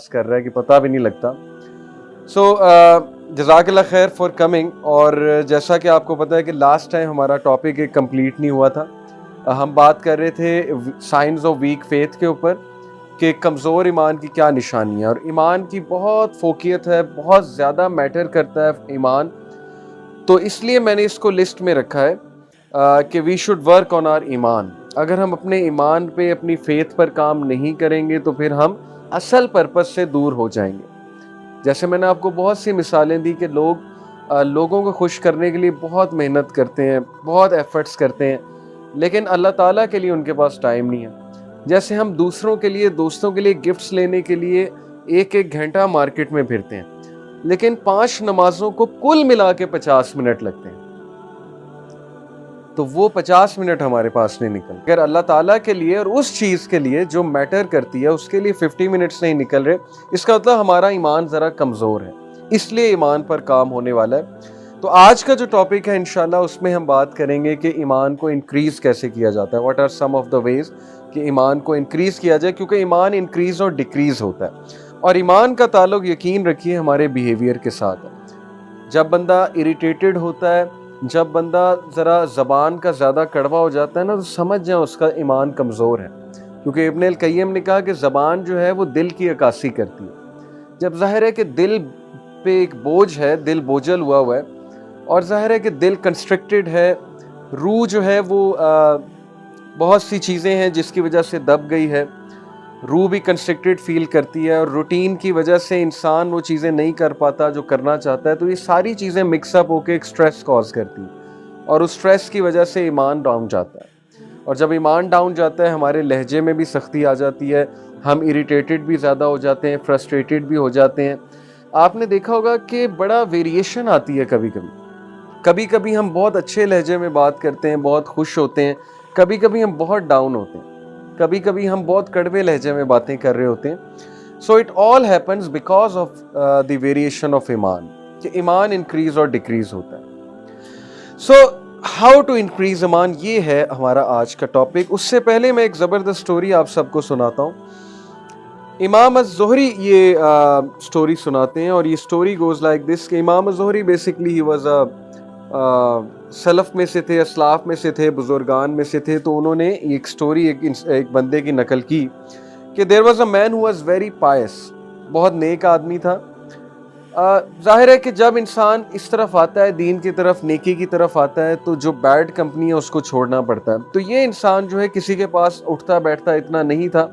کر رہا ہے کہ پتہ بھی نہیں لگتا. سو جزاک اللہ خیر فار کمنگ. اور جیسا کہ آپ کو پتہ ہے کہ لاسٹ ٹائم ہمارا ٹاپک ایک کمپلیٹ نہیں ہوا تھا. ہم بات کر رہے تھے سائنز آف ویک فیتھ کے اوپر کہ کمزور ایمان کی کیا نشانی ہے, اور ایمان کی بہت فوقیت ہے, بہت زیادہ میٹر کرتا ہے ایمان. تو اس لیے میں نے اس کو لسٹ میں رکھا ہے کہ we should work on our ایمان. اگر ہم اپنے ایمان پہ, اپنی فیتھ پر کام نہیں کریں گے تو پھر ہم اصل پرپس سے دور ہو جائیں گے. جیسے میں نے آپ کو بہت سی مثالیں دی کہ لوگوں کو خوش کرنے کے لیے بہت محنت کرتے ہیں, بہت ایفرٹس کرتے ہیں, لیکن اللہ تعالیٰ کے لیے ان کے پاس ٹائم نہیں ہے. جیسے ہم دوسروں کے لیے, دوستوں کے لیے گفٹس لینے کے لیے ایک گھنٹہ مارکیٹ میں پھرتے ہیں, لیکن 5 نمازوں کو کل ملا کے 50 منٹ لگتے ہیں, تو وہ 50 منٹ ہمارے پاس نہیں نکل. اگر اللہ تعالیٰ کے لیے اور اس چیز کے لیے جو میٹر کرتی ہے اس کے لیے 50 منٹس نہیں نکل رہے, اس کا مطلب ہمارا ایمان ذرا کمزور ہے. اس لیے ایمان پر کام ہونے والا ہے. تو آج کا جو ٹاپک ہے انشاءاللہ اس میں ہم بات کریں گے کہ ایمان کو انکریز کیسے کیا جاتا ہے. What are some of the ways کہ ایمان کو انکریز کیا جائے, کیونکہ ایمان انکریز اور ڈیکریز ہوتا ہے. اور ایمان کا تعلق یقین رکھیے ہمارے بیہیویئر کے ساتھ ہے. جب بندہ اریٹیٹڈ ہوتا ہے, جب بندہ ذرا زبان کا زیادہ کڑوا ہو جاتا ہے نا, تو سمجھ جائیں اس کا ایمان کمزور ہے. کیونکہ ابن القیم نے کہا کہ زبان جو ہے وہ دل کی عکاسی کرتی ہے. جب ظاہر ہے کہ دل پہ ایک بوجھ ہے, دل بوجھل ہوا ہے, اور ظاہر ہے کہ دل کنسٹرکٹڈ ہے, روح جو ہے وہ بہت سی چیزیں ہیں جس کی وجہ سے دب گئی ہے, روح بھی کنسٹرکٹڈ فیل کرتی ہے, اور روٹین کی وجہ سے انسان وہ چیزیں نہیں کر پاتا جو کرنا چاہتا ہے. تو یہ ساری چیزیں مکس اپ ہو کے ایک سٹریس کاز کرتی ہیں, اور اس سٹریس کی وجہ سے ایمان ڈاؤن جاتا ہے. اور جب ایمان ڈاؤن جاتا ہے ہمارے لہجے میں بھی سختی آ جاتی ہے, ہم اریٹیٹڈ بھی زیادہ ہو جاتے ہیں, فرسٹریٹڈ بھی ہو جاتے ہیں. آپ نے دیکھا ہوگا کہ بڑا ویریشن آتی ہے کبھی کبھی ہم بہت اچھے لہجے میں بات کرتے ہیں, بہت خوش ہوتے ہیں, کبھی کبھی ہم بہت ڈاؤن ہوتے ہیں, کبھی کبھی ہم بہت کڑوے لہجے میں باتیں کر رہے ہوتے ہیں. So it all happens because of the variation of ایمان, کہ ایمان انکریز اور ڈیکریز ہوتا ہے. سو ہاؤ ٹو انکریز ایمان, یہ ہے ہمارا آج کا ٹاپک. اس سے پہلے میں ایک زبردست سٹوری آپ سب کو سناتا ہوں. امام الزہری یہ سٹوری سناتے ہیں, اور یہ سٹوری گوز لائک دس کہ امام الزہری بیسکلی ہی واز سلف میں سے تھے, اسلاف میں سے تھے, بزرگان میں سے تھے. تو انہوں نے ایک سٹوری ایک بندے کی نقل کی کہ there was a man who was very pious, بہت نیک آدمی تھا. ظاہر ہے کہ جب انسان اس طرف آتا ہے, دین کی طرف, نیکی کی طرف آتا ہے, تو جو بیڈ کمپنی ہے اس کو چھوڑنا پڑتا ہے. تو یہ انسان جو ہے کسی کے پاس اٹھتا بیٹھتا اتنا نہیں تھا,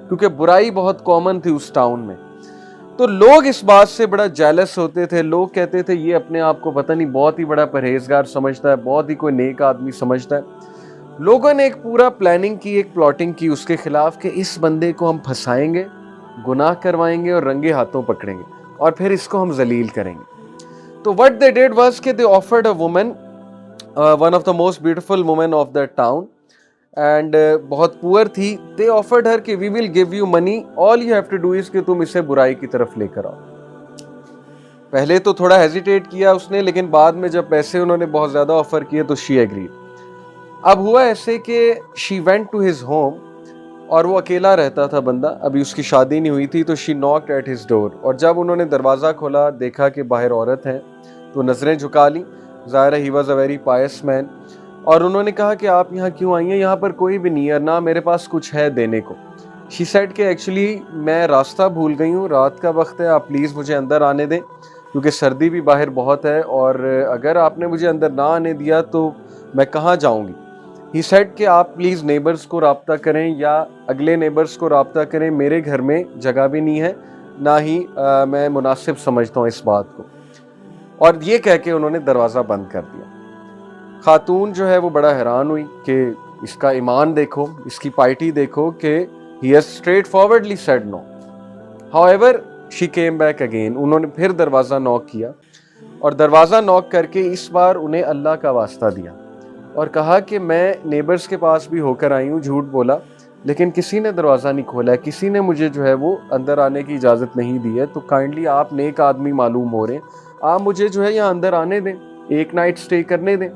کیونکہ برائی بہت کامن تھی اس ٹاؤن میں. تو لوگ اس بات سے بڑا جیلس ہوتے تھے. لوگ کہتے تھے یہ اپنے آپ کو پتہ نہیں بہت ہی بڑا پرہیزگار سمجھتا ہے, بہت ہی کوئی نیک آدمی سمجھتا ہے. لوگوں نے ایک پورا پلاننگ کی, ایک پلاٹنگ کی اس کے خلاف کہ اس بندے کو ہم پھنسائیں گے, گناہ کروائیں گے اور رنگے ہاتھوں پکڑیں گے, اور پھر اس کو ہم ذلیل کریں گے. تو what they did was کہ they offered a woman, one of the most beautiful women of that town, and بہت پور تھی. they offered her کہ we will give you money, all you have to do is کہ تم اسے برائی کی طرف لے کر آؤ. پہلے تو تھوڑا ہیزیٹیٹ کیا اس نے, لیکن بعد میں جب پیسے انہوں نے بہت زیادہ آفر کیے تو she agreed. اب ہوا ایسے کہ she went to his home, اور وہ اکیلا رہتا تھا بندہ, ابھی اس کی شادی نہیں ہوئی تھی. تو she knocked at his door, اور جب انہوں نے دروازہ کھولا دیکھا کہ باہر عورت ہے, تو نظریں جھکا لیں. ظاہر ہے he was a very pious man, اور انہوں نے کہا کہ آپ یہاں کیوں آئی ہیں, یہاں پر کوئی بھی نہیں ہے, نہ میرے پاس کچھ ہے دینے کو. she said کہ ایکچولی میں راستہ بھول گئی ہوں, رات کا وقت ہے, آپ پلیز مجھے اندر آنے دیں, کیونکہ سردی بھی باہر بہت ہے, اور اگر آپ نے مجھے اندر نہ آنے دیا تو میں کہاں جاؤں گی. ہی سیڈ کہ آپ پلیز نیبرز کو رابطہ کریں, یا اگلے نیبرز کو رابطہ کریں, میرے گھر میں جگہ بھی نہیں ہے, نہ ہی میں مناسب سمجھتا ہوں اس بات کو. اور یہ کہہ کے انہوں نے دروازہ بند کر دیا. خاتون جو ہے وہ بڑا حیران ہوئی کہ اس کا ایمان دیکھو, اس کی پائٹی دیکھو, کہ he has straightforwardly said no. However, she came back again. انہوں نے پھر دروازہ نوک کیا, اور دروازہ نوک کر کے اس بار انہیں اللہ کا واسطہ دیا, اور کہا کہ میں نیبرز کے پاس بھی ہو کر آئی ہوں, جھوٹ بولا, لیکن کسی نے دروازہ نہیں کھولا ہے, کسی نے مجھے جو ہے وہ اندر آنے کی اجازت نہیں دی ہے. تو کائنڈلی آپ نیک آدمی معلوم ہو رہے ہیں, آپ مجھے جو ہے یہاں اندر آنے دیں, ایک نائٹ سٹے کرنے دیں.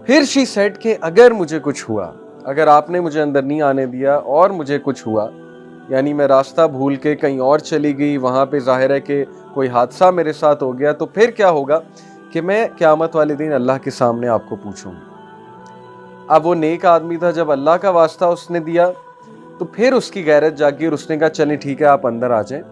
پھر she said کہ اگر مجھے کچھ ہوا, اگر آپ نے مجھے اندر نہیں آنے دیا اور مجھے کچھ ہوا, یعنی میں راستہ بھول کے کہیں اور چلی گئی, وہاں پہ ظاہر ہے کہ کوئی حادثہ میرے ساتھ ہو گیا, تو پھر کیا ہوگا کہ میں قیامت والے دن اللہ کے سامنے آپ کو پوچھوں گی. اب وہ نیک آدمی تھا, جب اللہ کا واسطہ اس نے دیا تو پھر اس کی غیرت جاگی اور اس نے کہا چلیں ٹھیک ہے آپ اندر آ جائیں.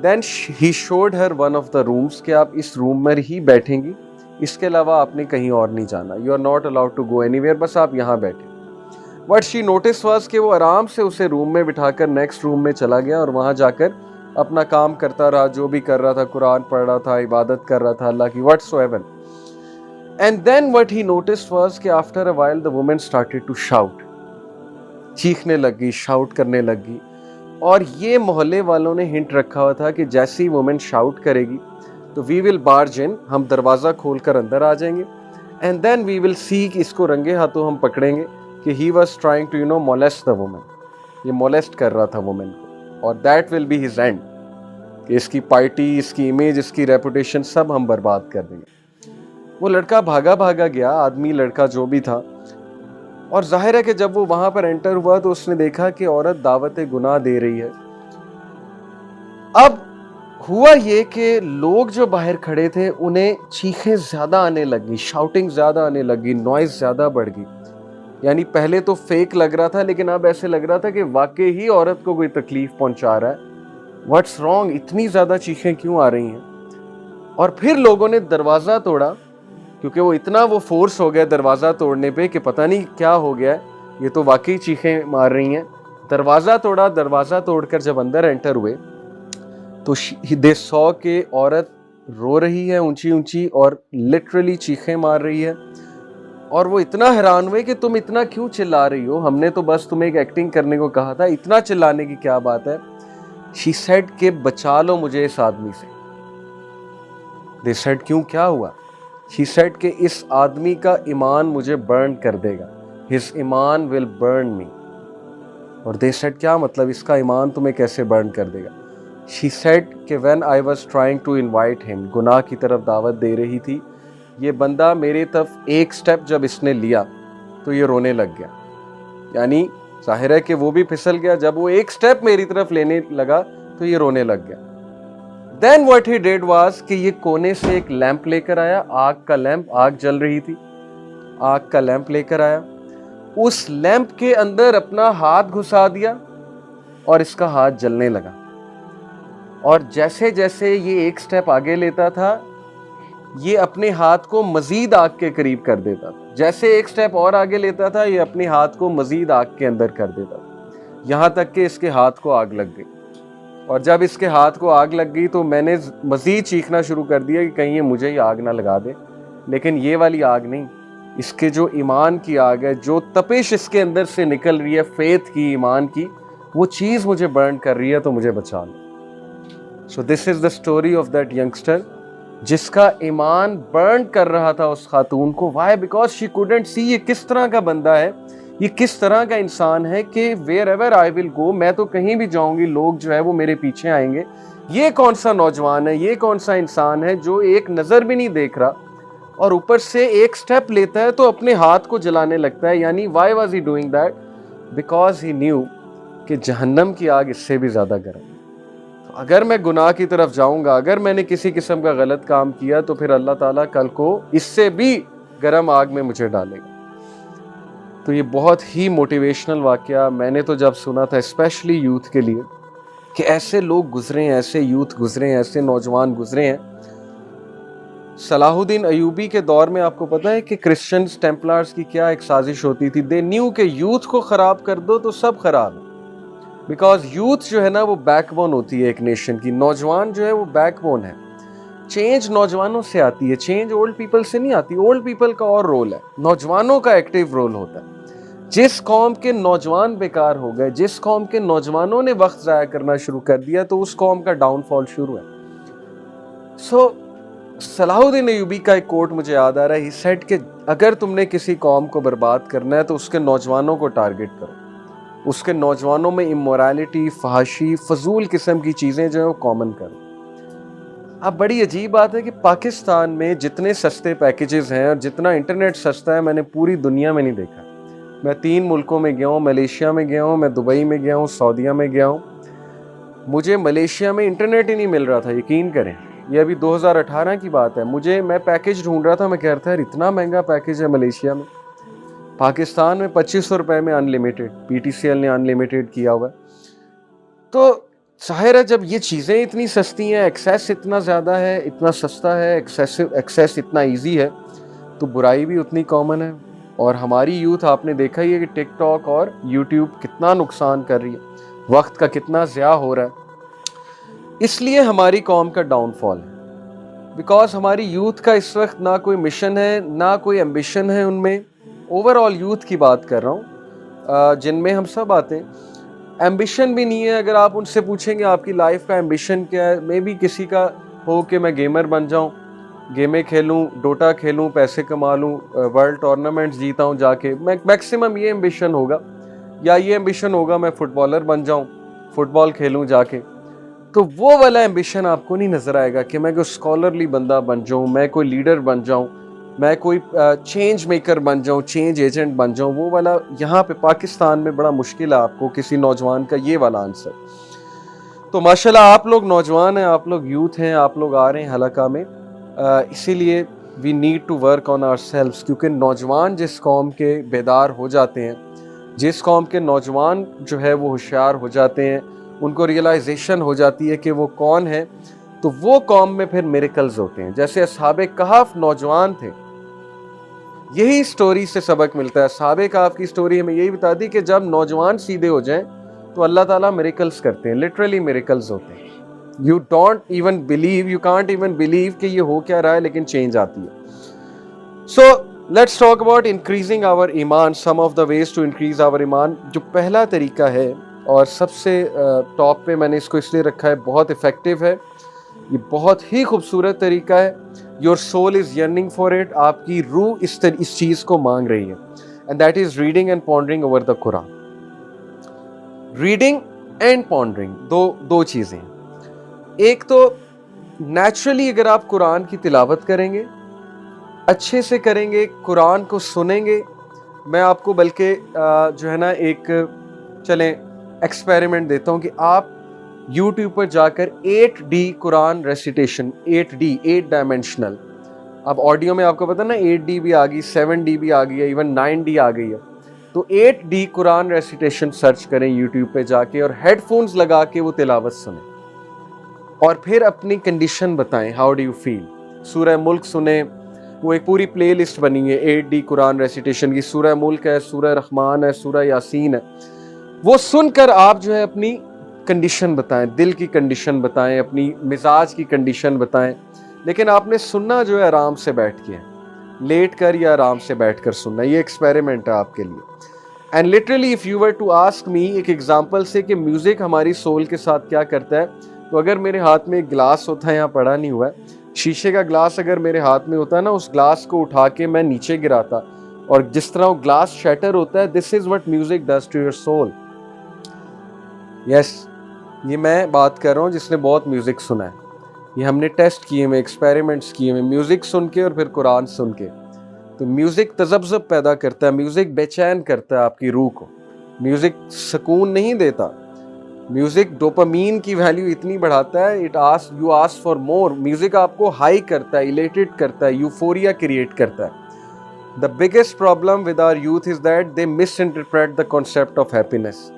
دین ہی شوڈ ہر ون آف دا رومس کہ آپ اس روم میں ہی بیٹھیں گی, اس کے علاوہ آپ نے کہیں اور نہیں جانا, you are not allowed to go anywhere, بس آپ یہاں بیٹھیں. وٹ شی نوٹس واز کہ وہ آرام سے اسے روم میں بٹھا کر نیکسٹ روم میں چلا گیا اور وہاں جا کر اپنا کام کرتا رہا, جو بھی کر رہا تھا, قرآن پڑھ رہا تھا, عبادت کر رہا تھا اللہ کی, whatsoever. And then what he noticed was کہ after a while the woman started to shout, چیخنے لگی, شاؤٹ کرنے لگی. اور یہ محلے والوں نے ہنٹ رکھا ہوا تھا کہ جیسی وومن شاؤٹ کرے گی تو وی ول بارج ان, ہم دروازہ کھول کر اندر آ جائیں گے. اینڈ دین وی ول سی کہ اس کو رنگے ہاتھوں ہم پکڑیں گے کہ he was trying to molest the woman, یہ مولیسٹ کر رہا تھا وومن کو, اور that will be his end, کہ اس کی پارٹی, اس کی امیج, اس کی ریپوٹیشن سب ہم برباد کر دیں گے. وہ لڑکا بھاگا گیا, آدمی لڑکا جو بھی تھا, اور ظاہر ہے کہ جب وہ وہاں پر انٹر ہوا تو اس نے دیکھا کہ عورت دعوت گناہ دے رہی ہے. اب ہوا یہ کہ لوگ جو باہر کھڑے تھے انہیں چیخیں زیادہ آنے لگی, شاؤٹنگ زیادہ آنے لگی, نوائز زیادہ بڑھ گئی. یعنی پہلے تو فیک لگ رہا تھا, لیکن اب ایسے لگ رہا تھا کہ واقعی ہی عورت کو کوئی تکلیف پہنچا رہا ہے. واٹس رانگ, اتنی زیادہ چیخیں کیوں آ رہی ہیں؟ اور پھر لوگوں نے دروازہ توڑا, کیونکہ وہ اتنا وہ فورس ہو گیا دروازہ توڑنے پہ کہ پتہ نہیں کیا ہو گیا, یہ تو واقعی چیخیں مار رہی ہیں. دروازہ توڑا, دروازہ توڑ کر جب اندر انٹر ہوئے تو دے سو کہ عورت رو رہی ہے اونچی اونچی اور لٹرلی چیخیں مار رہی ہے. اور وہ اتنا حیران ہوئے کہ تم اتنا کیوں چلا رہی ہو, ہم نے تو بس تمہیں ایک ایکٹنگ کرنے کو کہا تھا, اتنا چلانے کی کیا بات ہے؟ شی سیڈ کہ بچا لو مجھے اس آدمی سے. دے سیڈ کیوں, کیا ہوا؟ شی سیڈ کہ اس آدمی کا ایمان مجھے برن کر دے گا, ہز ایمان ول برن می. اور دے سیڈ کیا مطلب, اس کا ایمان تمہیں کیسے برن کر دے گا؟ شی سیڈ کہ when I was trying to invite him, گناہ کی طرف دعوت دے رہی تھی, یہ بندہ میری طرف ایک سٹیپ جب اس نے لیا تو یہ رونے لگ گیا. یعنی ظاہر ہے کہ وہ بھی پھسل گیا, جب وہ ایک سٹیپ میری طرف لینے لگا تو یہ رونے لگ گیا. Then what he did was کہ یہ کونے سے ایک لیمپ لے کر آیا, آگ کا لیمپ, آگ جل رہی تھی, آگ کا لیمپ لے کر آیا, اس لیمپ کے اندر اپنا ہاتھ گھسا دیا اور اس کا ہاتھ جلنے لگا. اور جیسے جیسے یہ ایک سٹیپ آگے لیتا تھا یہ اپنے ہاتھ کو مزید آگ کے قریب کر دیتا تھا, جیسے ایک سٹیپ اور آگے لیتا تھا یہ اپنے ہاتھ کو مزید آگ کے اندر کر دیتا تھا, یہاں تک کہ اس کے ہاتھ کو آگ لگ گئی. اور جب اس کے ہاتھ کو آگ لگ گئی تو میں نے مزید چیخنا شروع کر دیا کہ کہیں یہ مجھے ہی آگ نہ لگا دے. لیکن یہ والی آگ نہیں, اس کے جو ایمان کی آگ ہے, جو تپش اس کے اندر سے نکل رہی ہے فیتھ کی, ایمان کی, وہ چیز مجھے برن کر رہی ہے, تو مجھے بچا لو. So this is the story of that youngster جس کا ایمان برن کر رہا تھا اس خاتون کو. Why? Because she couldn't see یہ کس طرح کا بندہ ہے, یہ کس طرح کا انسان ہے کہ ویئر ایور آئی ول گو, میں تو کہیں بھی جاؤں گی لوگ جو ہے وہ میرے پیچھے آئیں گے. یہ کون سا نوجوان ہے, یہ کون سا انسان ہے جو ایک نظر بھی نہیں دیکھ رہا اور اوپر سے ایک سٹیپ لیتا ہے تو اپنے ہاتھ کو جلانے لگتا ہے. یعنی Y was he doing that? Because he new کہ جہنم کی آگ اس سے بھی زیادہ گرم. تو اگر میں گناہ کی طرف جاؤں گا, اگر میں نے کسی قسم کا غلط کام کیا, تو پھر اللہ تعالیٰ کل کو اس سے بھی گرم آگ میں مجھے ڈالے گا. تو یہ بہت ہی موٹیویشنل واقعہ میں نے تو جب سنا تھا, اسپیشلی یوتھ کے لیے, کہ ایسے لوگ گزرے ہیں, ایسے یوتھ گزرے ہیں, ایسے نوجوان گزرے ہیں. صلاح الدین ایوبی کے دور میں آپ کو پتہ ہے کہ کرسچنز ٹیمپلرز کی کیا ایک سازش ہوتی تھی. دے نیو کہ یوتھ کو خراب کر دو تو سب خراب ہے. بیکاز یوتھ جو ہے نا وہ بیک بون ہوتی ہے ایک نیشن کی, نوجوان جو ہے وہ بیک بون ہے. چینج نوجوانوں سے آتی ہے, چینج اولڈ پیپل سے نہیں آتی. اولڈ پیپل کا اور رول ہے, نوجوانوں کا ایکٹیو رول ہوتا ہے. جس قوم کے نوجوان بیکار ہو گئے, جس قوم کے نوجوانوں نے وقت ضائع کرنا شروع کر دیا, تو اس قوم کا ڈاؤن فال شروع ہے. سو صلاح الدین ایوبی کا ایک کوٹ مجھے یاد آ رہا ہے. ہی سیڈ کہ اگر تم نے کسی قوم کو برباد کرنا ہے تو اس کے نوجوانوں کو ٹارگٹ کرو, اس کے نوجوانوں میں امورالٹی, فحاشی, فضول قسم کی چیزیں جو ہیں وہ کامن کرو. اب بڑی عجیب بات ہے کہ پاکستان میں جتنے سستے پیکیجز ہیں اور جتنا انٹرنیٹ سستا ہے میں نے پوری دنیا میں نہیں دیکھا. میں 3 ملکوں میں گیا ہوں, ملیشیا میں گیا ہوں, میں دبئی میں گیا ہوں, سعودیہ میں گیا ہوں, مجھے ملیشیا میں انٹرنیٹ ہی نہیں مل رہا تھا, یقین کریں. یہ ابھی 2018 کی بات ہے. میں پیکیج ڈھونڈ رہا تھا, میں کہہ رہا تھا یار اتنا مہنگا پیکیج ہے ملیشیا میں. پاکستان میں 2500 روپے میں unlimited, P T C L نے ان لمیٹیڈ کیا ہوا ہے. تو ظاہر ہے جب یہ چیزیں اتنی سستی ہیں, ایکسیس اتنا زیادہ ہے, اتنا سستا ہے, ایکسیس اتنا ایزی ہے, تو برائی بھی اتنی کامن ہے. اور ہماری یوتھ آپ نے دیکھا ہی ہے کہ ٹک ٹاک اور یوٹیوب کتنا نقصان کر رہی ہے, وقت کا کتنا ضیاع ہو رہا ہے. اس لیے ہماری قوم کا ڈاؤن فال ہے, بیکاز ہماری یوتھ کا اس وقت نہ کوئی مشن ہے, نہ کوئی ایمبیشن ہے ان میں. اوور آل یوتھ کی بات کر رہا ہوں, جن میں ہم سب آتے ہیں. ایمبیشن بھی نہیں ہے. اگر آپ ان سے پوچھیں گے آپ کی لائف کا ایمبیشن کیا ہے, میں بھی کسی کا ہو کہ میں گیمر بن جاؤں, گیمیں کھیلوں, ڈوٹا کھیلوں, پیسے کما لوں, ورلڈ ٹورنامنٹس جیتا ہوں جا کے, میکسیمم یہ ایمبیشن ہوگا. یا یہ ایمبیشن ہوگا میں فٹ بالر بن جاؤں, فٹ بال کھیلوں جا کے. تو وہ والا ایمبیشن آپ کو نہیں نظر آئے گا کہ میں کوئی اسکالرلی بندہ بن جاؤں, میں کوئی لیڈر بن جاؤں, میں کوئی چینج میکر بن جاؤں, چینج ایجنٹ بن جاؤں. وہ والا یہاں پہ پاکستان میں بڑا مشکل ہے آپ کو کسی نوجوان کا یہ والا آنسر. تو ماشاءاللہ آپ لوگ نوجوان ہیں, آپ لوگ یوتھ ہیں, آپ لوگ آ رہے ہیں حلقہ میں. اسی لیے we need to work on ourselves, کیونکہ نوجوان جس قوم کے بیدار ہو جاتے ہیں, جس قوم کے نوجوان جو ہے وہ ہوشیار ہو جاتے ہیں, ان کو ریئلائزیشن ہو جاتی ہے کہ وہ کون ہے, تو وہ قوم میں پھر میریکلز ہوتے ہیں. جیسے اصحاب کہف نوجوان تھے, یہی سٹوری سے سبق ملتا ہے. اصحاب کہف کی سٹوری ہمیں یہی بتاتی کہ جب نوجوان سیدھے ہو جائیں تو اللہ تعالیٰ میریکلز کرتے ہیں, لٹرلی میریکلز ہوتے ہیں. You don't even blue, you can't even blue کہ یہ ہو کیا رہا ہے, لیکن چینج آتی ہے. So let's talk about increasing our ایمان, some of the ways to increase our ایمان. جو پہلا طریقہ ہے اور سب سے ٹاپ پہ میں نے اس کو اس لیے رکھا ہے, بہت افیکٹو ہے, یہ بہت ہی خوبصورت طریقہ ہے. Your soul is yearning for it, آپ کی روح اس چیز کو مانگ رہی ہے, and that is reading and pondering over the Quran. Reading and pondering دو چیزیں ہیں. ایک تو نیچرلی اگر آپ قرآن کی تلاوت کریں گے, اچھے سے کریں گے, قرآن کو سنیں گے. میں آپ کو بلکہ جو ہے نا ایک چلیں ایکسپیریمنٹ دیتا ہوں کہ آپ یوٹیوب پر جا کر 8D قرآن ریسیٹیشن, 8 ڈائمینشنل, اب آڈیو میں آپ کو پتا نا 8D بھی آ گئی, 7D بھی آ گئی ہے, ایون 9D آ گئی ہے. تو 8D قرآن ریسیٹیشن سرچ کریں یوٹیوب پہ جا کے, اور ہیڈ فونز لگا کے وہ تلاوت سنیں, اور پھر اپنی کنڈیشن بتائیں, ہاؤ ڈو یو فیل. سورہ ملک سنیں, وہ ایک پوری پلے لسٹ بنی ہے 8D قرآن ریسیٹیشن کی. سورہ ملک ہے, سورہ رحمان ہے, سورہ یاسین ہے. وہ سن کر آپ جو ہے اپنی کنڈیشن بتائیں, دل کی کنڈیشن بتائیں, اپنی مزاج کی کنڈیشن بتائیں. لیکن آپ نے سننا جو ہے آرام سے بیٹھ کے, لیٹ کر یا آرام سے بیٹھ کر سننا. یہ ایکسپیریمنٹ ہے آپ کے لیے. And literally if you were to ask me, ایک ایگزامپل سے کہ میوزک ہماری سول کے ساتھ کیا کرتا ہے, تو اگر میرے ہاتھ میں ایک گلاس ہوتا ہے, یہاں پڑا نہیں ہوا ہے, شیشے کا گلاس اگر میرے ہاتھ میں ہوتا ہے نا, اس گلاس کو اٹھا کے میں نیچے گراتا, اور جس طرح وہ گلاس شیٹر ہوتا ہے, this is what music does to your soul. Yes, یہ میں بات کر رہا ہوں جس نے بہت میوزک سنا ہے. یہ ہم نے ٹیسٹ کیے ہوئے, ایکسپیریمنٹس کیے ہوئے, میوزک سن کے اور پھر قرآن سن کے. تو میوزک تذبذب پیدا کرتا ہے, میوزک بے چین کرتا ہے آپ کی روح کو, میوزک سکون نہیں دیتا. میوزک ڈوپامین کی ویلیو اتنی بڑھاتا ہے, you ask for more. Music آپ کو ہائی کرتا ہے, ایلیٹڈ کرتا ہے, یوفوریا کریٹ کرتا ہے. The biggest problem with our youth is that they misinterpret the concept of happiness.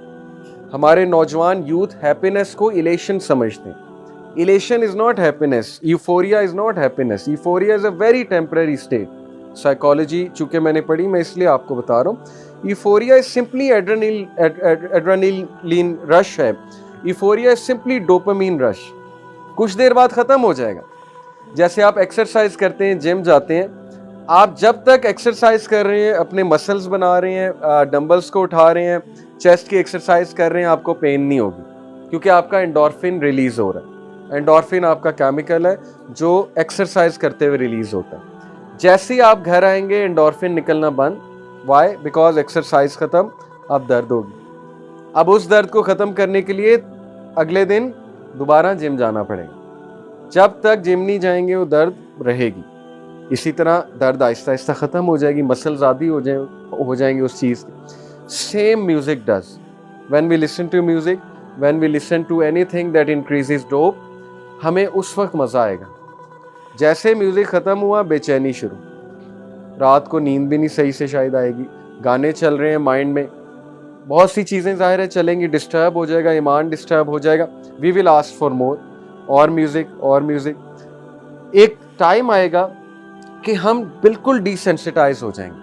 ہمارے نوجوان یوتھ ہیپینس کو ایلیشن سمجھتے ہیں. Elation is not happiness, euphoria is not happiness. Euphoria is a very temporary state. Psychology چونکہ میں نے پڑھی, میں اس لیے آپ کو بتا رہا ہوں. ایفوریا از سمپلی ایڈرینلین رش ہے. ایفوریا از سمپلی ڈوپامین رش. کچھ دیر بعد ختم ہو جائے گا. جیسے آپ ایکسرسائز کرتے ہیں, جم جاتے ہیں, آپ جب تک ایکسرسائز کر رہے ہیں, اپنے مسلز بنا رہے ہیں, ڈمبلز کو اٹھا رہے ہیں, چیسٹ کی ایکسرسائز کر رہے ہیں, آپ کو پین نہیں ہوگی, کیونکہ آپ کا انڈورفن ریلیز ہو رہا ہے. انڈورفن آپ کا کیمیکل ہے جو ایکسرسائز کرتے ہوئے ریلیز ہوتا ہے. جیسے ہی آپ گھر آئیں گے انڈورفن نکلنا بند. وائی؟ بیکاز ایکسرسائز ختم, اب درد ہوگی. اب اس درد کو ختم کرنے کے لیے اگلے دن دوبارہ جم جانا پڑے گا. جب تک جم نہیں جائیں گے وہ درد رہے گی. اسی طرح درد آہستہ آہستہ ختم ہو جائے گی, مسلز عادی ہو جائیں گے اس چیز کی. Same music does. When we listen to music, when we listen to anything that increases dope, ہمیں اس وقت مزہ آئے گا. جیسے میوزک ختم ہوا بے چینی شروع, رات کو نیند بھی نہیں صحیح سے شاید آئے گی, گانے چل رہے ہیں مائنڈ میں, بہت سی چیزیں ظاہر ہے چلیں گی, ڈسٹرب ہو جائے گا, ایمان ڈسٹرب ہو جائے گا. وی ول آسک فار مور, اور میوزک. ایک ٹائم آئے گا کہ ہم بالکل ڈیسینسٹائز ہو جائیں گے,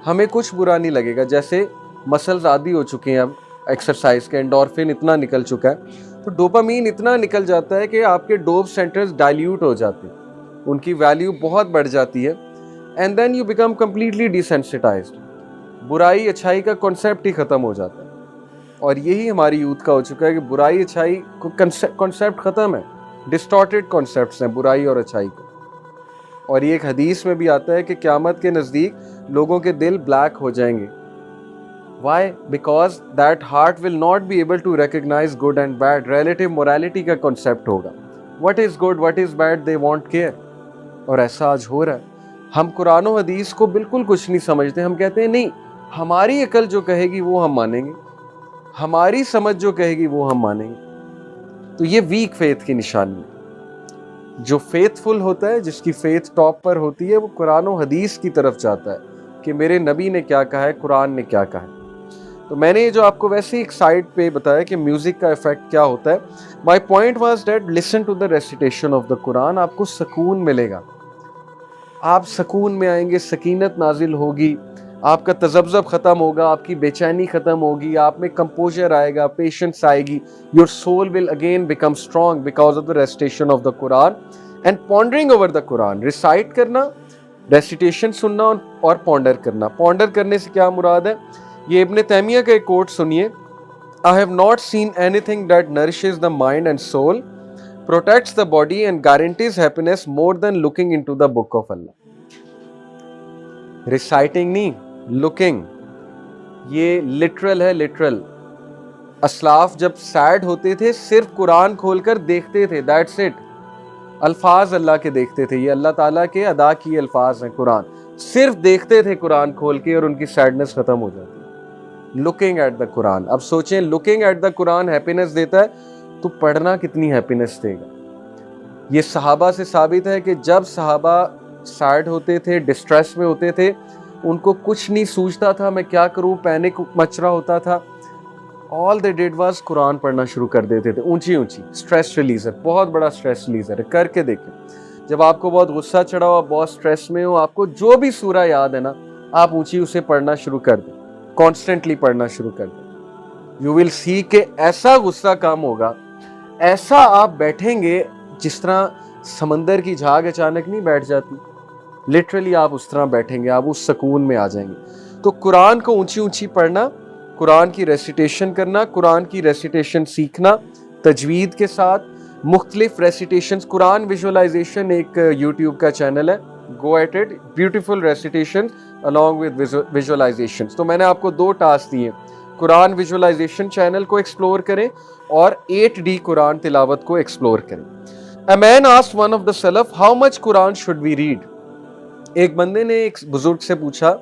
ہمیں کچھ برا نہیں لگے گا. جیسے مسلز عادی ہو چکے ہیں اب ایکسرسائز کے, اینڈورفن اتنا نکل چکا ہے, تو ڈوپامین اتنا نکل جاتا ہے کہ آپ کے ڈوپ سینٹرز ڈائلیوٹ ہو جاتے ہیں, ان کی ویلیو بہت بڑھ جاتی ہے, and then you become completely desensitised. برائی اچھائی کا کانسیپٹ ہی ختم ہو جاتا ہے, اور یہی ہماری یوتھ کا ہو چکا ہے کہ برائی اچھائی کانسیپٹ ختم ہے, ڈسٹارٹیڈ کانسیپٹس ہیں برائی اور اچھائی کا. اور یہ ایک حدیث میں بھی آتا ہے کہ قیامت کے نزدیک لوگوں کے دل بلیک ہو جائیں گے. Why? Because that heart will not be able to recognize good and bad. Relative morality کا concept ہوگا. What is good, what is bad, they won't care. اور ایسا آج ہو رہا ہے. ہم قرآن و حدیث کو بالکل کچھ نہیں سمجھتے. ہم کہتے ہیں نہیں, ہماری عقل جو کہے گی وہ ہم مانیں گے, ہماری سمجھ جو کہے گی وہ ہم مانیں گے. تو یہ ویک فیتھ کی نشانی ہے. جو فیتھ فل ہوتا ہے, جس کی فیتھ ٹاپ پر ہوتی ہے, وہ قرآن و حدیث کی طرف جاتا ہے کہ میرے نبی نے کیا کہا ہے, قرآن نے کیا کہا ہے. تو میں نے یہ جو آپ کو ویسے ایک سائڈ پہ بتایا کہ میوزک کا ایفیکٹ کیا ہوتا ہے. My point was that listen to the recitation of the Quran, آپ کو سکون ملے گا, آپ سکون میں آئیں گے, سکینت نازل ہوگی, آپ کا تذبذب ختم ہوگا, آپ کی بے چینی ختم ہوگی, آپ میں کمپوزر آئے گا, پیشنس آئے گی. Your soul will again become strong because of the recitation of the Quran and pondering over the Quran. Recite کرنا, ریسیٹیشن سننا اور پونڈر کرنا. پونڈر کرنے سے کیا مراد ہے, یہ ابن تیمیہ کا ایک کوٹ سنیے. I have not seen anything that nourishes the mind and soul, protects the body and guarantees happiness more than looking into the book of Allah. Reciting نہیں, looking. یہ literal ہے, literal. اسلاف جب سیڈ ہوتے تھے صرف قرآن کھول کر دیکھتے تھے, that's it. الفاظ اللہ کے دیکھتے تھے, یہ اللہ تعالیٰ کے ادا کیے الفاظ ہیں قرآن, صرف دیکھتے تھے قرآن کھول کے اور ان کی سیڈنس ختم ہو جاتی. Looking at the Quran. اب سوچیں, looking at the Quran happiness دیتا ہے تو پڑھنا کتنی ہیپینس دے گا. یہ صحابہ سے ثابت ہے کہ جب صحابہ سیڈ ہوتے تھے, ڈسٹریس میں ہوتے تھے, ان کو کچھ نہیں سوچتا تھا میں کیا کروں, پینک مچ رہا ہوتا تھا, all they did was قرآن پڑھنا شروع کر دیتے تھے. اونچی اسٹریس ریلیزر, بہت بڑا اسٹریس ریلیزر ہے, کر کے دیکھیں. جب آپ کو بہت غصہ چڑھا ہو, بہت اسٹریس میں ہو, آپ کو جو بھی سورہ یاد ہے نا, آپ اونچی اسے پڑھنا شروع کر دیں, کانسٹنٹلی پڑھنا شروع کر دیں. یو ول سی کہ ایسا غصہ کام ہوگا, ایسا آپ بیٹھیں گے جس طرح سمندر کی جھاگ اچانک نہیں بیٹھ جاتی, لٹرلی آپ اس طرح بیٹھیں گے, آپ اس سکون میں آ جائیں گے. تو قرآن کو اونچی پڑھنا, قرآن کی ریسیٹیشن کرنا, قرآن کی ریسیٹیشن سیکھنا تجوید کے ساتھ, مختلف ریسیٹیشنز. قرآن ویژولائزیشن ایک یوٹیوب کا چینل ہے, go at it, beautiful recitation along with visualizations. تو میں نے آپ کو 2 ٹاسک دیے, قرآن ویژولائزیشن چینل کو ایکسپلور کریں اور 8D قرآن تلاوت کو ایکسپلور کریں. A man asked one of the Salaf, how much Quran should we read? ایک بندے نے ایک بزرگ سے پوچھا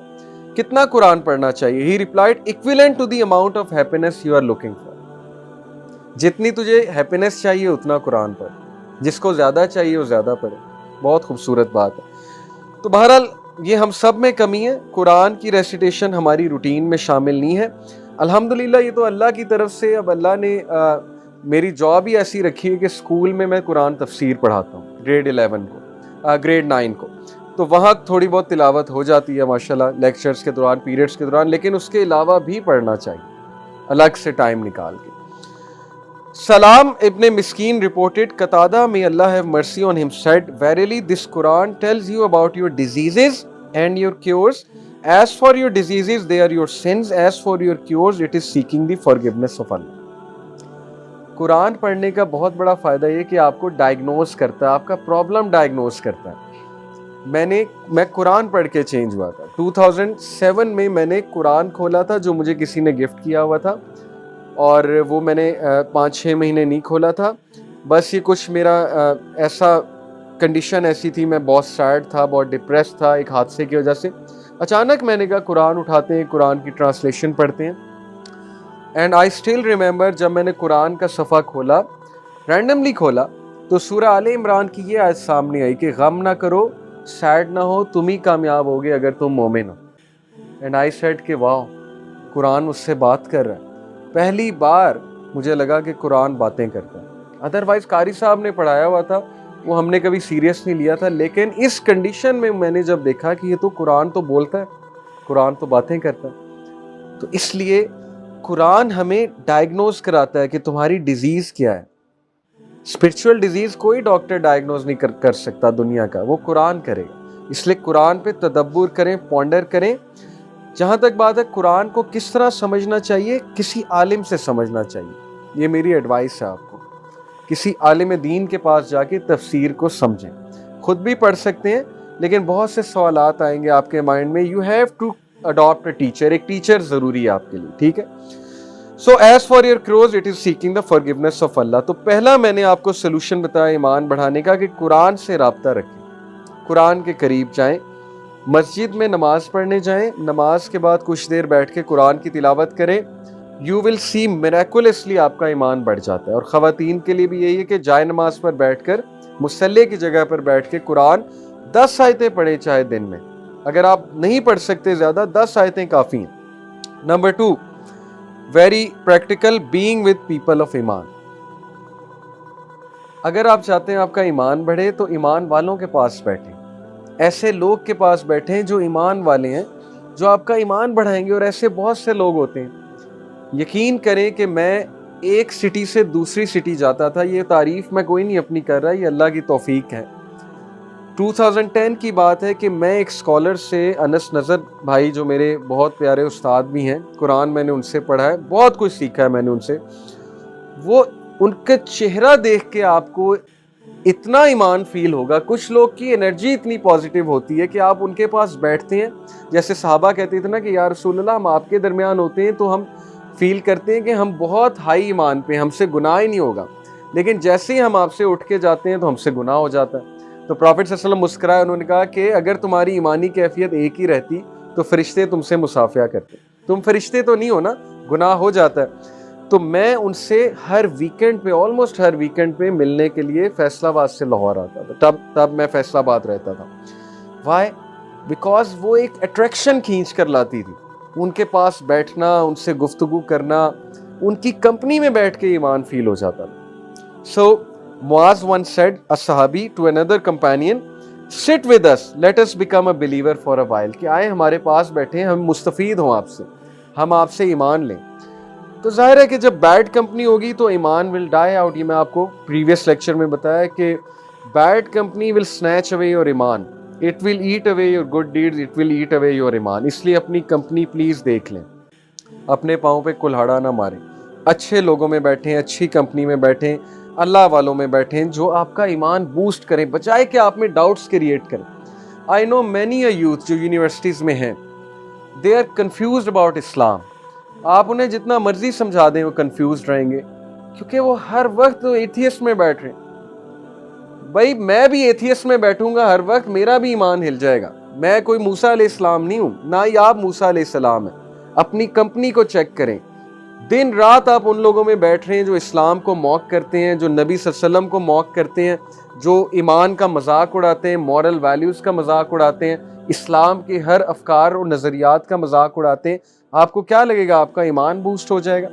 کتنا قرآن پڑھنا چاہیے. He replied, equivalent to the amount of happiness you are looking for. جتنی تجھے ہیپینس چاہیے اتنا قرآن پڑھ, جس کو زیادہ چاہیے وہ زیادہ پڑھے. بہت خوبصورت بات ہے. تو بہرحال یہ ہم سب میں کمی ہے, قرآن کی ریسیٹیشن ہماری روٹین میں شامل نہیں ہے. الحمدللہ یہ تو اللہ کی طرف سے, اب اللہ نے میری جاب ہی ایسی رکھی ہے کہ اسکول میں قرآن تفسیر پڑھاتا ہوں, گریڈ 11 کو, گریڈ 9 کو, تو وہاں تھوڑی بہت تلاوت ہو جاتی ہے ماشاءاللہ لیکچرز کے دوران, پیریڈز کے دوران, لیکن اس کے علاوہ بھی پڑھنا چاہیے الگ سے ٹائم نکال کے. Salam ibn Miskin reported, Qatada, may Allah have mercy on him, said, verily this Quran tells you about your diseases and your cures. As for your diseases, they are your sins. As for your cures, it is seeking the forgiveness of Allah. قرآن پڑھنے کا بہت بڑا فائدہ یہ کہ آپ کو diagnose کرتا ہے, آپ کا پرابلم ڈائگنوز کرتا ہے. میں قرآن پڑھ کے چینج ہوا تھا. 2007 میں میں نے قرآن کھولا تھا جو مجھے کسی نے گفٹ کیا ہوا تھا, اور وہ میں نے 5-6 مہینے نہیں کھولا تھا. بس یہ کچھ میرا ایسا کنڈیشن ایسی تھی, میں بہت سیڈ تھا, بہت ڈپریس تھا ایک حادثے کی وجہ سے. اچانک میں نے کہا قرآن اٹھاتے ہیں, قرآن کی ٹرانسلیشن پڑھتے ہیں. اینڈ آئی اسٹل ریمبر جب میں نے قرآن کا صفحہ کھولا، رینڈملی کھولا، تو سورہ آل عمران کی یہ آیت سامنے آئی کہ غم نہ کرو، سیڈ نہ ہو، تم ہی کامیاب ہوگے اگر تم مومن ہو. اینڈ آئی سیڈ کہ واو، قرآن مجھ سے بات کر رہا ہے. پہلی بار مجھے لگا کہ قرآن باتیں کرتا ہے. ادروائز قاری صاحب نے پڑھایا ہوا تھا، وہ ہم نے کبھی سیریس نہیں لیا تھا، لیکن اس کنڈیشن میں نے جب دیکھا کہ یہ تو قرآن تو بولتا ہے، قرآن تو باتیں کرتا ہے، تو اس لیے قرآن ہمیں ڈائگنوز کراتا ہے کہ تمہاری ڈیزیز کیا ہے. اسپرچول ڈیزیز کوئی ڈاکٹر ڈائگنوز نہیں کر سکتا دنیا کا، وہ قرآن کرے گا. اس لیے قرآن پہ تدبر کریں، پونڈر کریں. جہاں تک بات ہے قرآن کو کس طرح سمجھنا چاہیے، کسی عالم سے سمجھنا چاہیے. یہ میری ایڈوائس ہے آپ کو، کسی عالم دین کے پاس جا کے تفسیر کو سمجھیں. خود بھی پڑھ سکتے ہیں، لیکن بہت سے سوالات آئیں گے آپ کے مائنڈ میں. You have to adopt a teacher, ایک ٹیچر ضروری ہے آپ کے لیے، ٹھیک ہے. So as for your course it is seeking the forgiveness of اللہ. تو پہلا میں نے آپ کو سلوشن بتایا ایمان بڑھانے کا کہ قرآن سے رابطہ رکھیں، قرآن کے قریب جائیں، مسجد میں نماز پڑھنے جائیں، نماز کے بعد کچھ دیر بیٹھ کے قرآن کی تلاوت کریں. یو ول سی میریکولسلی آپ کا ایمان بڑھ جاتا ہے. اور خواتین کے لیے بھی یہی ہے کہ جائے نماز پر بیٹھ کر، مصلی کی جگہ پر بیٹھ کے قرآن 10 آیتیں پڑھیں چاہے دن میں. اگر آپ نہیں پڑھ سکتے زیادہ، 10 آیتیں کافی ہیں. Number 2، very practical, being with people of ایمان. اگر آپ چاہتے ہیں آپ کا ایمان بڑھے تو ایمان والوں کے پاس بیٹھیں، ایسے لوگ کے پاس بیٹھیں جو ایمان والے ہیں، جو آپ کا ایمان بڑھائیں گے. اور ایسے بہت سے لوگ ہوتے ہیں. یقین کریں کہ میں ایک سٹی سے دوسری سٹی جاتا تھا، یہ تعریف میں کوئی نہیں اپنی کر رہا، یہ اللہ کی توفیق ہے. 2010 کی بات ہے کہ میں ایک اسکالر سے، انس نظر بھائی جو میرے بہت پیارے استاد بھی ہیں، قرآن میں نے ان سے پڑھا ہے، بہت کچھ سیکھا ہے میں نے ان سے. وہ ان کا چہرہ دیکھ کے آپ کو اتنا ایمان فیل ہوگا. کچھ لوگ کی انرجی اتنی پازیٹیو ہوتی ہے کہ آپ ان کے پاس بیٹھتے ہیں، جیسے صحابہ کہتے تھے نا کہ یا رسول اللہ ہم آپ کے درمیان ہوتے ہیں تو ہم فیل کرتے ہیں کہ ہم بہت ہائی ایمان پہ، ہم سے گناہ ہی نہیں ہوگا، لیکن جیسے ہی ہم آپ سے اٹھ کے جاتے ہیں تو ہم سے گناہ ہو جاتا ہے. تو پروفیٹ صلی اللہ علیہ وسلم مسکرائے، انہوں نے کہا کہ اگر تمہاری ایمانی کیفیت ایک ہی رہتی تو فرشتے تم سے مصافحہ کرتے. تم فرشتے تو نہیں ہو نا، گناہ ہو جاتا ہے. تو میں ان سے ہر ویکنڈ پہ، آلموسٹ ہر ویکنڈ پہ ملنے کے لیے فیصل آباد سے لاہور آتا تھا. تب میں فیصل آباد رہتا تھا. وائی؟ بیکاز وہ ایک اٹریکشن کھینچ کر لاتی تھی. ان کے پاس بیٹھنا، ان سے گفتگو کرنا، ان کی کمپنی میں بیٹھ کے ایمان فیل ہو جاتا تھا. سو معاذ once said, a صحابی to another companion, sit with us, let us become a believer for a while. کہ آئے ہمارے پاس بیٹھیں، ہم مستفید ہوں آپ سے، ہم آپ سے ایمان لیں. تو ظاہر ہے کہ جب بیڈ کمپنی ہوگی تو ایمان ول ڈائی آؤٹ. یہ میں آپ کو پریویس لیکچر میں بتایا کہ bad company will snatch away your ایمان. It will eat away your good deeds, it will eat away your ایمان. اس لیے اپنی کمپنی پلیز دیکھ لیں، اپنے پاؤں پہ کلہاڑا نہ ماریں. اچھے لوگوں میں بیٹھیں، اچھی کمپنی میں بیٹھیں، اللہ والوں میں بیٹھیں جو آپ کا ایمان بوسٹ کریں، بجائے کہ آپ میں ڈاؤٹس کریٹ کریں. آئی نو مینی اے یوتھ جو یونیورسٹیز میں ہیں، they are confused about Islam. آپ انہیں جتنا مرضی سمجھا دیں وہ کنفیوزڈ رہیں گے، کیونکہ وہ ہر وقت ایتھیسٹ میں بیٹھ رہے ہیں. بھائی میں بھی ایتھیسٹ میں بیٹھوں گا ہر وقت، میرا بھی ایمان ہل جائے گا. میں کوئی موسیٰ علیہ السلام نہیں ہوں، نہ ہی آپ موسیٰ علیہ السلام ہیں. اپنی کمپنی کو چیک کریں. دن رات آپ ان لوگوں میں بیٹھ رہے ہیں جو اسلام کو موک کرتے ہیں، جو نبی صلی اللہ علیہ وسلم کو موک کرتے ہیں، جو ایمان کا مذاق اڑاتے ہیں، مورل ویلیوز کا مذاق اڑاتے ہیں، اسلام کے ہر افکار اور نظریات کا مذاق اڑاتے ہیں. آپ کو کیا لگے گا؟ آپ کا ایمان بوسٹ ہو جائے گا.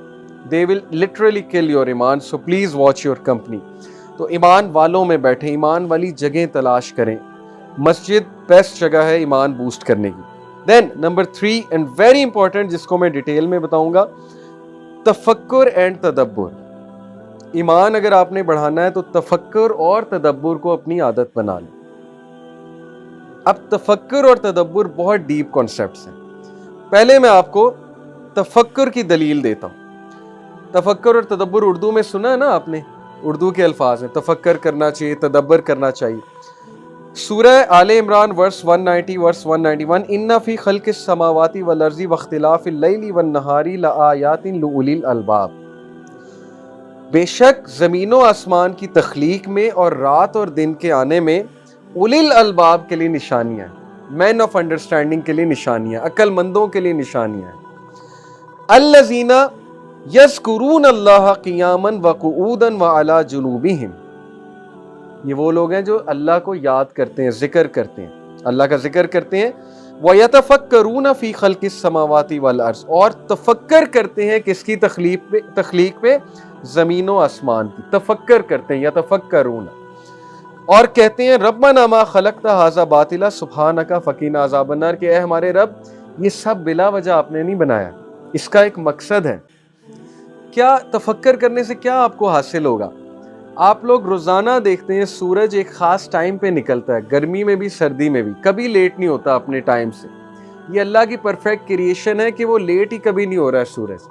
دے ول لٹرلی کل یور ایمان. So please watch your company. تو ایمان والوں میں بیٹھیں، ایمان والی جگہیں تلاش کریں. مسجد بیسٹ جگہ ہے ایمان بوسٹ کرنے کی. دین نمبر 3 اینڈ ویری امپورٹنٹ، جس کو میں ڈیٹیل میں بتاؤں گا، تفکر اینڈ تدبر. ایمان اگر آپ نے بڑھانا ہے تو تفکر اور تدبر کو اپنی عادت بنا لیں. اب تفکر اور تدبر بہت ڈیپ کانسیپٹس ہیں. پہلے میں آپ کو تفکر کی دلیل دیتا ہوں. تفکر اور تدبر اردو میں سنا ہے نا آپ نے، اردو کے الفاظ ہیں. تفکر کرنا چاہیے، تدبر کرنا چاہیے. سورہ آل عمران ورس 190 ورس 191، ان فی خلق السماوات والارض واختلاف اللیل والنہار لآیات لأولی الالباب. بے شک زمین و آسمان کی تخلیق میں اور رات اور دن کے آنے میں اولی الالباب کے لیے نشانیاں ہیں، مین آف انڈرسٹینڈنگ کے لیے نشانیاں، عقل مندوں کے لیے نشانیاں ہیں. الذین یذکرون اللہ قیاما وقعودا وعلی جنوبہم، یہ وہ لوگ ہیں جو اللہ کو یاد کرتے ہیں، ذکر کرتے ہیں، اللہ کا ذکر کرتے ہیں، وَيَتَفَكَّرُونَ فِي خَلْقِ السَّمَاوَاتِ وَالْأَرْضِ، اور تفکر کرتے ہیں کس کی تخلیق پہ؟ زمین و آسمان کی تفکر کرتے ہیں، یتفکرون، اور کہتے ہیں ربنا ما خلقت ھذا باطلا سبحانک فقنا عذاب النار، کہ اے ہمارے رب یہ سب بلا وجہ آپ نے نہیں بنایا، اس کا ایک مقصد ہے۔ کیا تفکر کرنے سے کیا آپ کو حاصل ہوگا؟ آپ لوگ روزانہ دیکھتے ہیں سورج ایک خاص ٹائم پہ نکلتا ہے، گرمی میں بھی سردی میں بھی، کبھی لیٹ نہیں ہوتا اپنے ٹائم سے۔ یہ اللہ کی پرفیکٹ کریشن ہے کہ وہ لیٹ ہی کبھی نہیں ہو رہا ہے سورج۔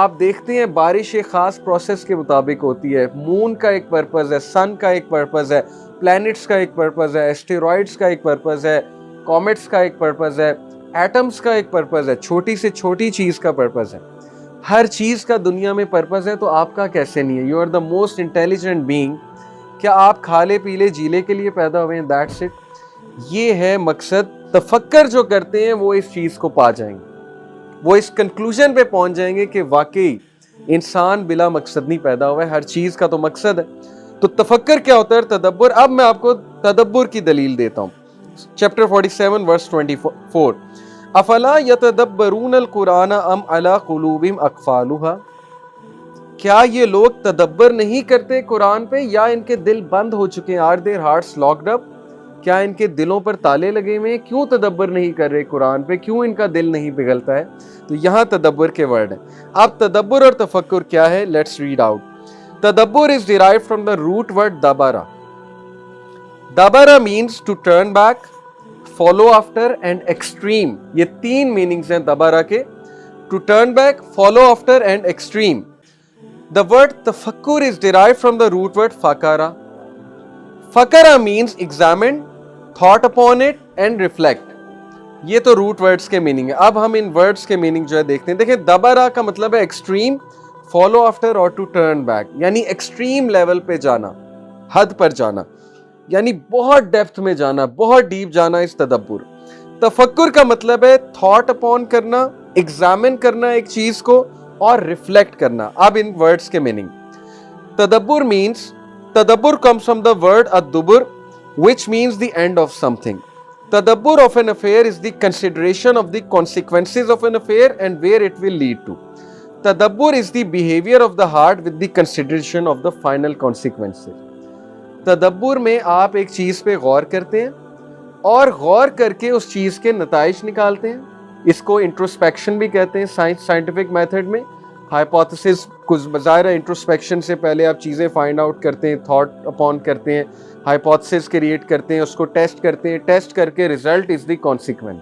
آپ دیکھتے ہیں بارش ایک خاص پروسیس کے مطابق ہوتی ہے، مون کا ایک پرپز ہے، سن کا ایک پرپز ہے، پلینٹس کا ایک پرپز ہے، اسٹیرائڈز کا ایک پرپز ہے، کومیٹس کا ایک پرپز ہے، ایٹمز کا ایک پرپز ہے، چھوٹی سے چھوٹی چیز کا پرپز ہے، ہر چیز کا دنیا میں پرپز ہے، تو آپ کا کیسے نہیں ہے؟ You are the most intelligent being, کیا آپ کھالے پیلے جیلے کے لیے پیدا ہوئے ہیں؟ دیٹس اٹ، یہ ہے مقصد۔ تفکر جو کرتے ہیں وہ اس چیز کو پا جائیں گے، وہ اس کنکلوژن پہ پہنچ جائیں گے کہ واقعی انسان بلا مقصد نہیں پیدا ہوا ہے، ہر چیز کا تو مقصد ہے۔ تو تفکر کیا ہوتا ہے؟ تدبر۔ اب میں آپ کو تدبر کی دلیل دیتا ہوں۔ چیپٹر 47 ورس 24، افلا یتدبرون القرآن ام علی قلوب اقفالها، کیا یہ لوگ تدبر نہیں کرتے قرآن پہ، یا ان کے دل بند ہو چکے ہیں؟ آر دیئر ہارٹس لاکڈ اپ، کیا ان کے دلوں پر تالے لگے ہوئے ہیں؟ کیوں تدبر نہیں کر رہے قرآن پہ؟ کیوں ان کا دل نہیں پگھلتا ہے؟ تو یہاں تدبر کے ورڈ ہیں۔ اب تدبر اور تفکر کیا ہے؟ Let's read out. تدبر is derived from the root word dabara. Dabara means to turn back, follow after and extreme. یہ تین میننگز ہیں دبارہ کے، to turn back, follow after and extreme. The word tafakkur is derived from the root word fakara. Fakara means examine, thought upon it and reflect. یہ تو route words کے meaning ہے۔ اب ہم ان ورڈز کے میننگ جو ہے دیکھتے ہیں۔ دیکھیں دبارہ کا مطلب ہے ایکسٹریم، فالو آفٹر اور ٹو ٹرن بیک، یعنی ایکسٹریم لیول پہ جانا، حد پر جانا، یعنی بہت ڈیپتھ میں جانا، بہت ڈیپ جانا اس تدبر۔ تفکر کا مطلب ہے تھاٹ اپون کرنا، ایگزامن کرنا ایک چیز کو اور ریفلیکٹ کرنا۔ اب ان ورڈز کے میننگ، تدبر مینس، تدبر comes from the word ad-dubur which means the end of something. Tadabbur of an affair is the consideration of the consequences of an affair and where it will lead to. Tadabbur is the behavior of the heart with the consideration of the final consequences. تدبر میں آپ ایک چیز پہ غور کرتے ہیں اور غور کر کے اس چیز کے نتائج نکالتے ہیں۔ اس کو انٹروسپیکشن بھی کہتے ہیں سائنٹیفک میتھڈ میں۔ ہائپوتھیسس کچھ بظاہر انٹروسپیکشن سے پہلے آپ چیزیں فائنڈ آؤٹ کرتے ہیں، تھاٹ اپون کرتے ہیں، ہائپوتھیسس کریٹ کرتے ہیں، اس کو ٹیسٹ کرتے ہیں، ٹیسٹ کر کے ریزلٹ از دی کانسیکوینس۔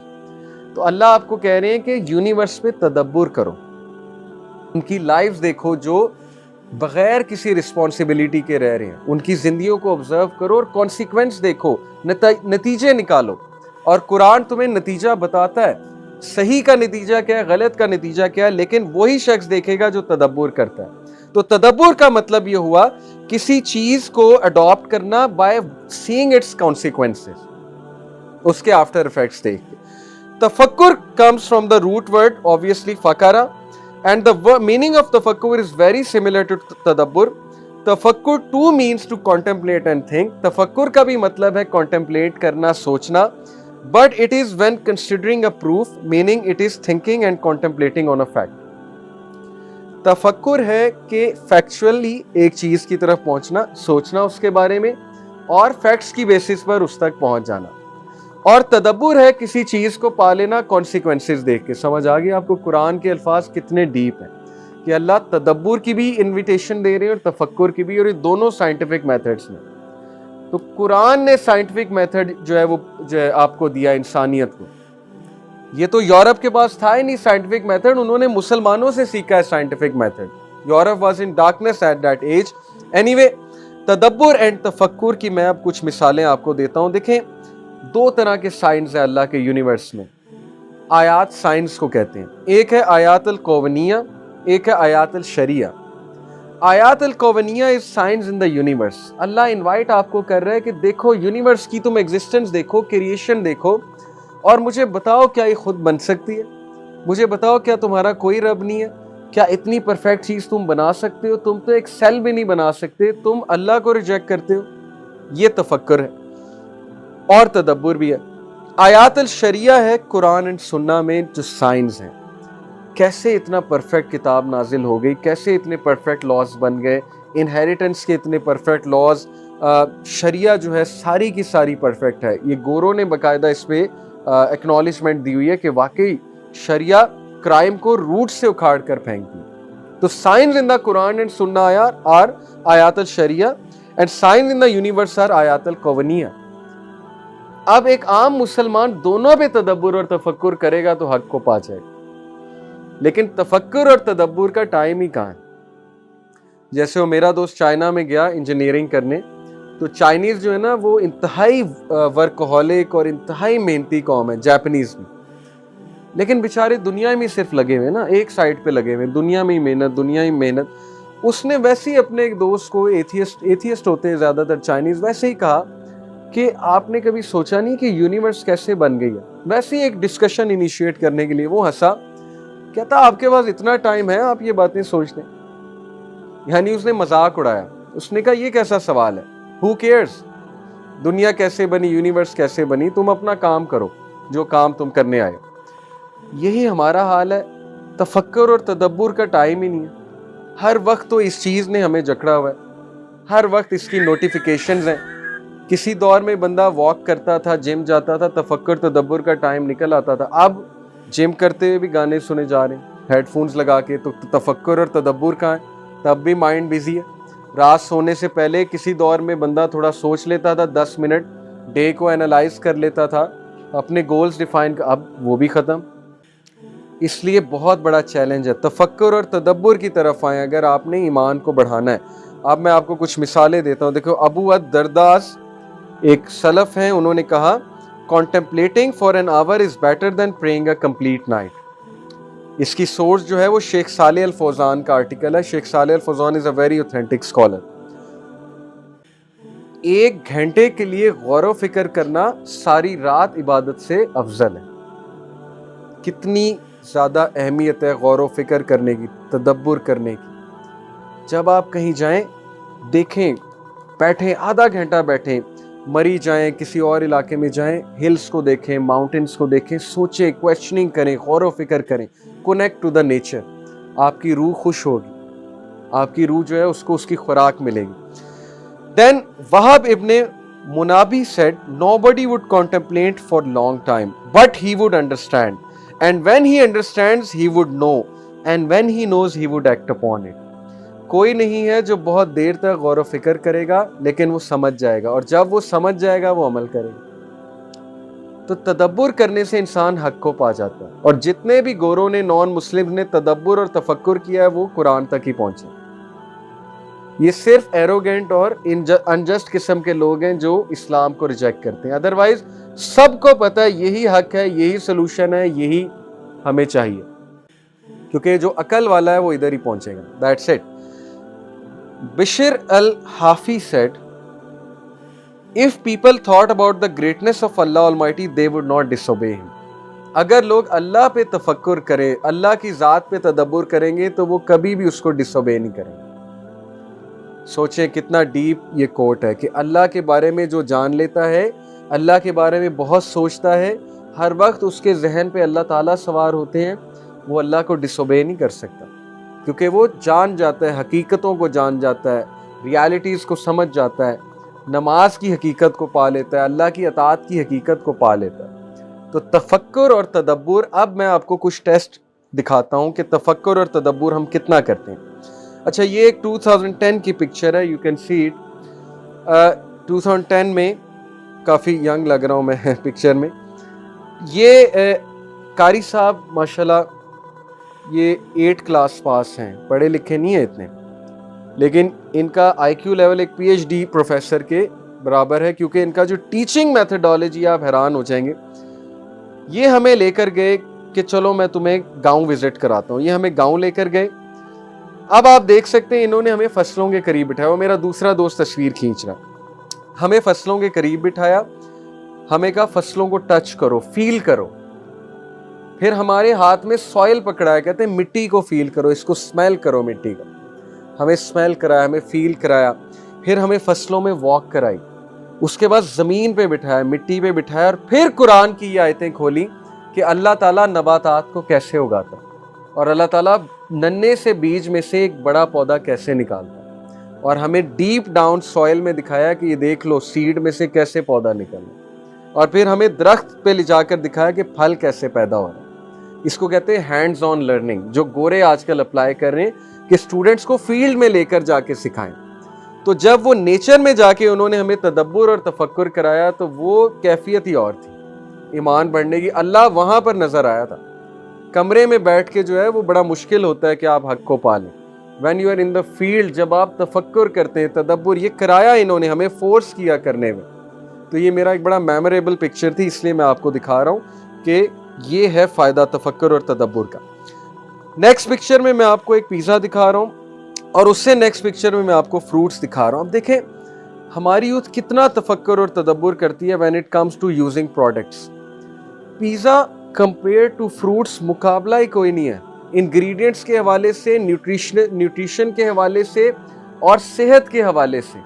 تو اللہ آپ کو کہہ رہے ہیں کہ یونیورس پہ تدبر کرو، ان کی لائف دیکھو جو بغیر کسی رسپانسبلٹی کے رہ رہے ہیں، ان کی زندگیوں کو آبزرو کرو اور کانسیکوینس دیکھو، نتیجے نکالو، اور قرآن تمہیں نتیجہ بتاتا ہے، صحیح کا نتیجہ کیا ہے، غلط کا نتیجہ کیا ہے، لیکن وہی شخص دیکھے گا جو تدبر کرتا ہے۔ تو تدبر کا مطلب یہ ہوا کسی چیز کو اڈاپٹ کرنا بائی سینگ اٹس کانسیکوینسز، اس کے آفٹر افیکٹس دیکھ کے۔ تفکر comes from the root word obviously fakara and the meaning of tafakkur is very similar to tadabbur. Tafakkur too means to contemplate and think. تفکر کا بھی مطلب ہے contemplate کرنا، سوچنا، but it is when considering a proof, meaning it is thinking and contemplating on a fact. تفکر ہے کہ factually ایک چیز کی طرف پہنچنا، سوچنا اس کے بارے میں اور فیکٹس کی بیسس پر اس تک پہنچ جانا، اور تدبر ہے کسی چیز کو پا لینا کانسیکوینسز دیکھ کے۔ سمجھ آ گئی آپ کو قرآن کے الفاظ کتنے ڈیپ ہیں کہ اللہ تدبر کی بھی انویٹیشن دے رہے ہیں اور تفکر کی بھی، اور یہ دونوں سائنٹیفک میتھڈز میں۔ تو قرآن نے سائنٹیفک میتھڈ جو ہے وہ جو ہے آپ کو دیا انسانیت کو، یہ تو یورپ کے پاس تھا ہی نہیں سائنٹیفک میتھڈ، انہوں نے مسلمانوں سے سیکھا ہے scientific method. Europe was in darkness at that age. Anyway, تدبر اینڈ تفکر کی میں اب کچھ مثالیں آپ کو دیتا ہوں۔ دیکھیں دو طرح کے سائنس ہیں اللہ کے یونیورس میں، آیات سائنس کو کہتے ہیں، ایک ہے آیات الکونیہ، ایک ہے آیات الشریعہ۔ آیات الکونیہ is science in the universe. اللہ انوائٹ آپ کو کر رہا ہے کہ دیکھو یونیورس کی تم ایگزسٹنس دیکھو، کریشن دیکھو، اور مجھے بتاؤ کیا یہ خود بن سکتی ہے؟ مجھے بتاؤ کیا تمہارا کوئی رب نہیں ہے؟ کیا اتنی پرفیکٹ چیز تم بنا سکتے ہو؟ تم تو ایک سیل بھی نہیں بنا سکتے، تم اللہ کو ریجیکٹ کرتے ہو۔ یہ تفکر ہے اور تدبر بھی ہے۔ آیات الشریعہ ہے قرآن اینڈ سنہ میں جو سائنس ہیں، کیسے اتنا پرفیکٹ کتاب نازل ہو گئی، کیسے اتنے پرفیکٹ لاز بن گئے، انہیریٹنس کے اتنے پرفیکٹ لاز، شریعہ جو ہے ساری کی ساری پرفیکٹ ہے۔ یہ گوروں نے باقاعدہ اس پہ ایکنالجمنٹ دی ہوئی ہے کہ واقعی شریعہ کرائم کو روٹ سے اکھاڑ کر پھینکتی۔ تو science in the Quran and سنہ آر آیات الشریعہ and science in the universe are آیات الکونیہ۔ اب ایک عام مسلمان دونوں پہ تدبر اور تفکر کرے گا تو حق کو پا جائے گا، لیکن تفکر اور تدبر کا ٹائم ہی کہاں ہے؟ جیسے وہ میرا دوست چائنا میں گیا انجینئرنگ کرنے، تو چائنیز جو ہے نا وہ انتہائی ورکہولک اور انتہائی محنتی قوم ہے، جاپنیز بھی، لیکن بیچارے دنیا میں صرف لگے ہوئے نا، ایک سائڈ پہ لگے ہوئے، دنیا میں ہی محنت، دنیا میں محنت۔ اس نے ویسے ہی اپنے ایک دوست کو، ایتھیسٹ ہوتے ہیں زیادہ تر چائنیز، ویسے ہی کہا کہ آپ نے کبھی سوچا نہیں کہ یونیورس کیسے بن گئی ہے؟ ویسے ہی ایک ڈسکشن انیشیٹ کرنے کے لیے وہ ہنسا، کہتا آپ کے پاس اتنا ٹائم ہے آپ یہ باتیں سوچ لیں؟ یعنی اس نے مذاق اڑایا۔ اس نے کہا یہ کیسا سوال ہے، ہو کیئرز، دنیا کیسے بنی، یونیورس کیسے بنی، تم اپنا کام کرو جو کام تم کرنے آئے۔ یہی ہمارا حال ہے، تفکر اور تدبر کا ٹائم ہی نہیں ہے۔ ہر وقت تو اس چیز نے ہمیں جکڑا ہوا ہے، ہر وقت اس کی نوٹیفیکیشنز ہیں۔ کسی دور میں بندہ واک کرتا تھا، جم جاتا تھا، تفکر تدبر کا ٹائم نکل آتا تھا۔ اب جم کرتے ہوئے بھی گانے سنے جا رہے ہیں ہیڈ فونز لگا کے، تو تفکر اور تدبر کہاں ہے؟ تب بھی مائنڈ بزی ہے۔ رات سونے سے پہلے کسی دور میں بندہ تھوڑا سوچ لیتا تھا، 10 منٹ ڈے کو اینالائز کر لیتا تھا، اپنے گولز ڈیفائن کر، اب وہ بھی ختم۔ اس لیے بہت بڑا چیلنج ہے، تفکر اور تدبر کی طرف آئیں اگر آپ نے ایمان کو بڑھانا ہے۔ اب میں آپ کو کچھ مثالیں دیتا ہوں۔ دیکھو، ابو الدرداء ایک سلف ہیں، انہوں نے کہا contemplating for an hour is better than praying a complete night۔ اس کی سورس جو ہے وہ شیخ صالح الفوزان کا آرٹیکل ہے۔ شیخ صالح الفوزان is a very authentic scholar۔ 1 گھنٹے کے لیے غور و فکر کرنا ساری رات عبادت سے افضل ہے۔ کتنی زیادہ اہمیت ہے غور و فکر کرنے کی، تدبر کرنے کی۔ جب آپ کہیں جائیں، دیکھیں، بیٹھیں، آدھا گھنٹہ بیٹھیں، مری جائیں، کسی اور علاقے میں جائیں، ہلز کو دیکھیں، ماؤنٹنز کو دیکھیں، سوچیں، کویسچننگ کریں، غور و فکر کریں، کنیکٹ ٹو دا نیچر۔ آپ کی روح خوش ہوگی، آپ کی روح جو ہے اس کو اس کی خوراک ملے گی۔ دین وہب ابن منابی said nobody would contemplate for long time but he would understand, and when he understands he would know, and when he knows he would act upon it۔ کوئی نہیں ہے جو بہت دیر تک غور و فکر کرے گا لیکن وہ سمجھ جائے گا، اور جب وہ سمجھ جائے گا وہ عمل کرے گا۔ تو تدبر کرنے سے انسان حق کو پا جاتا ہے، اور جتنے بھی گوروں نے، نان مسلم نے تدبر اور تفکر کیا ہے وہ قرآن تک ہی پہنچے۔ یہ صرف ایروگینٹ اور انجسٹ قسم کے لوگ ہیں جو اسلام کو ریجیکٹ کرتے ہیں، ادروائز سب کو پتہ ہے یہی حق ہے، یہی سلوشن ہے، یہی ہمیں چاہیے، کیونکہ جو عقل والا ہے وہ ادھر ہی پہنچے گا۔ That's it. بشر الحافی said if people thought about the greatness of Allah Almighty they would not disobey him۔ اگر لوگ اللہ پہ تفکر کریں، اللہ کی ذات پہ تدبر کریں گے تو وہ کبھی بھی اس کو ڈس اوبے نہیں کریں گے۔ سوچیں کتنا ڈیپ یہ کوٹ ہے کہ اللہ کے بارے میں جو جان لیتا ہے، اللہ کے بارے میں بہت سوچتا ہے، ہر وقت اس کے ذہن پہ اللہ تعالیٰ سوار ہوتے ہیں، وہ اللہ کو ڈس اوبے نہیں کر سکتا، کیونکہ وہ جان جاتا ہے، حقیقتوں کو جان جاتا ہے، ریالٹیز کو سمجھ جاتا ہے، نماز کی حقیقت کو پا لیتا ہے، اللہ کی اطاعت کی حقیقت کو پا لیتا ہے۔ تو تفکر اور تدبر، اب میں آپ کو کچھ ٹیسٹ دکھاتا ہوں کہ تفکر اور تدبر ہم کتنا کرتے ہیں۔ اچھا، یہ ایک 2010 کی پکچر ہے، یو کین سی اٹ۔ 2010 میں کافی ینگ لگ رہا ہوں میں پکچر میں۔ یہ قاری صاحب ماشاءاللہ یہ 8 کلاس پاس ہیں، پڑھے لکھے نہیں ہیں اتنے، لیکن ان کا آئی کیو لیول ایک پی ایچ ڈی پروفیسر کے برابر ہے، کیونکہ ان کا جو ٹیچنگ میتھڈالوجی، آپ حیران ہو جائیں گے۔ یہ ہمیں لے کر گئے کہ چلو میں تمہیں گاؤں وزٹ کراتا ہوں، یہ ہمیں گاؤں لے کر گئے۔ اب آپ دیکھ سکتے ہیں انہوں نے ہمیں فصلوں کے قریب بٹھایا، وہ میرا دوسرا دوست تصویر کھینچ رہا، ہمیں فصلوں کے قریب بٹھایا، ہمیں کہا فصلوں کو ٹچ کرو، فیل کرو۔ پھر ہمارے ہاتھ میں سوائل پکڑا ہے, کہتے ہیں مٹی کو فیل کرو, اس کو اسمیل کرو مٹی کا, ہمیں اسمیل کرایا, ہمیں فیل کرایا. پھر ہمیں فصلوں میں واک کرائی, اس کے بعد زمین پہ بٹھایا, مٹی پہ بٹھایا, اور پھر قرآن کی یہ آیتیں کھولی کہ اللہ تعالیٰ نباتات کو کیسے اگاتا ہے, اور اللہ تعالیٰ ننھے سے بیج میں سے ایک بڑا پودا کیسے نکالتا ہے, اور ہمیں ڈیپ ڈاؤن سوائل میں دکھایا کہ یہ دیکھ لو سیڈ میں سے کیسے پودا نکلنا, اور پھر ہمیں درخت پہ لے جا کر دکھایا کہ پھل کیسے پیدا ہو رہا ہے. اس کو کہتے ہیں ہینڈز آن لرننگ, جو گورے آج کل اپلائی کر رہے ہیں کہ اسٹوڈنٹس کو فیلڈ میں لے کر جا کے سکھائیں. تو جب وہ نیچر میں جا کے انہوں نے ہمیں تدبر اور تفکر کرایا تو وہ کیفیت ہی اور تھی ایمان بڑھنے کی. اللہ وہاں پر نظر آیا تھا. کمرے میں بیٹھ کے جو ہے وہ بڑا مشکل ہوتا ہے کہ آپ حق کو پالیں. When you are in the field, جب آپ تفکر کرتے ہیں, تدبر, یہ کرایا انہوں نے, ہمیں فورس کیا کرنے میں. تو یہ میرا ایک بڑا میموریبل پکچر تھی, اس لیے میں آپ کو دکھا رہا ہوں کہ یہ ہے فائدہ تفکر اور تدبر کا. نیکسٹ پکچر میں آپ کو ایک پیزا دکھا رہا ہوں, اور اس سے نیکسٹ پکچر میں آپ کو فروٹس دکھا رہا ہوں. اب دیکھیں ہماری یوتھ کتنا تفکر اور تدبر کرتی ہے when it comes to using products. Pizza compare to fruits مقابلہ ہی کوئی نہیں ہے, انگریڈینٹس کے حوالے سے, نیوٹریشن کے حوالے سے, اور صحت کے حوالے سے.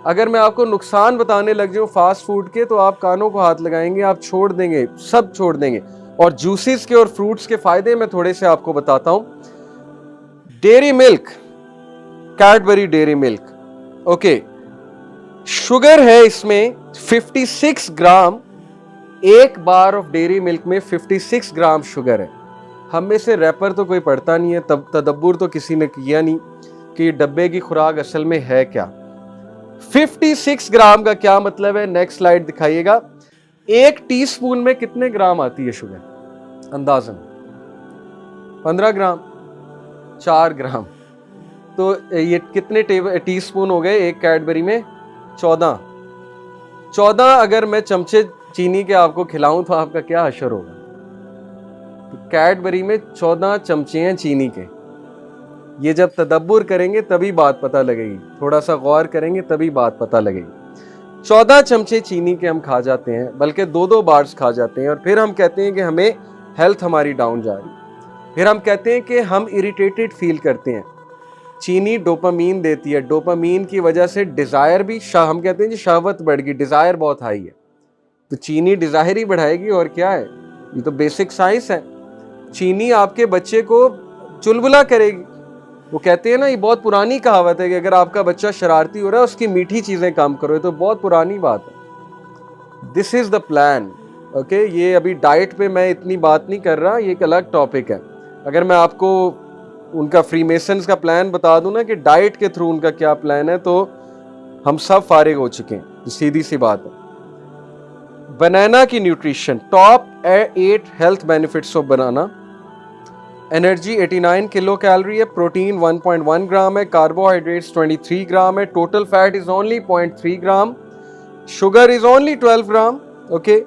اگر میں آپ کو نقصان بتانے لگ جاؤں فاسٹ فوڈ کے تو آپ کانوں کو ہاتھ لگائیں گے, آپ چھوڑ دیں گے, سب چھوڑ دیں گے. اور جوسز کے اور فروٹس کے فائدے میں تھوڑے سے آپ کو بتاتا ہوں. ڈیری ملک, کیڈبری ڈیری ملک, اوکے, شوگر ہے اس میں 56 گرام, ایک بار آف ڈیری ملک میں 56 گرام شوگر ہے. ہم میں سے ریپر تو کوئی پڑھتا نہیں ہے, تدبر تو کسی نے کیا نہیں کہ یہ ڈبے کی خوراک اصل میں ہے کیا. 56 گرام کا کیا مطلب ہے, نیکسٹ سلائیڈ دکھائیے گا. ایک ٹی سپون میں کتنے گرام آتی ہے شوگر, اندازاً 15 گرام, 4 گرام. تو یہ کتنے ٹی سپون ہو گئے ایک کیڈبری میں, 14. اگر میں چمچے چینی کے آپ کو کھلاؤں تو آپ کا کیا حشر ہوگا. کیڈبری میں 14 چمچے ہیں چینی کے. یہ جب تدبر کریں گے تبھی بات پتہ لگے گی, تھوڑا سا غور کریں گے تبھی بات پتہ لگے گی. 14 چمچے چینی کے ہم کھا جاتے ہیں, بلکہ 2 بارز کھا جاتے ہیں, اور پھر ہم کہتے ہیں کہ ہمیں ہیلتھ ہماری ڈاؤن جا رہی. پھر ہم کہتے ہیں کہ ہم اریٹیٹڈ فیل کرتے ہیں. چینی ڈوپامین دیتی ہے, ڈوپامین کی وجہ سے ڈیزائر بھی, ہم کہتے ہیں جی شہوت بڑھ گئی, ڈیزائر بہت ہائی ہے. تو چینی ڈیزائر ہی بڑھائے گی, اور کیا ہے, یہ تو بیسک سائنس ہے. چینی آپ کے بچے کو چلبلا کرے گی. وہ کہتے ہیں نا, یہ بہت پرانی کہاوت ہے کہ اگر آپ کا بچہ شرارتی ہو رہا ہے اس کی میٹھی چیزیں کم کرو, یہ تو بہت پرانی بات ہے. This is the plan, okay. یہ ابھی ڈائٹ پہ میں اتنی بات نہیں کر رہا, یہ ایک الگ ٹاپک ہے. اگر میں آپ کو ان کا فری میسنز کا پلان بتا دوں نا کہ ڈائٹ کے تھرو ان کا کیا پلان ہے, تو ہم سب فارغ ہو چکے ہیں. سیدھی سی بات ہے. بنانا کی nutrition, top 8 health benefits of banana. Energy 89 kilo calorie ہے, پروٹین 1.1 گرام ہے, کاربوہائیڈریٹس 23 گرام ہے, total fat is only 0.3 gram, sugar is only 12 gram, okay.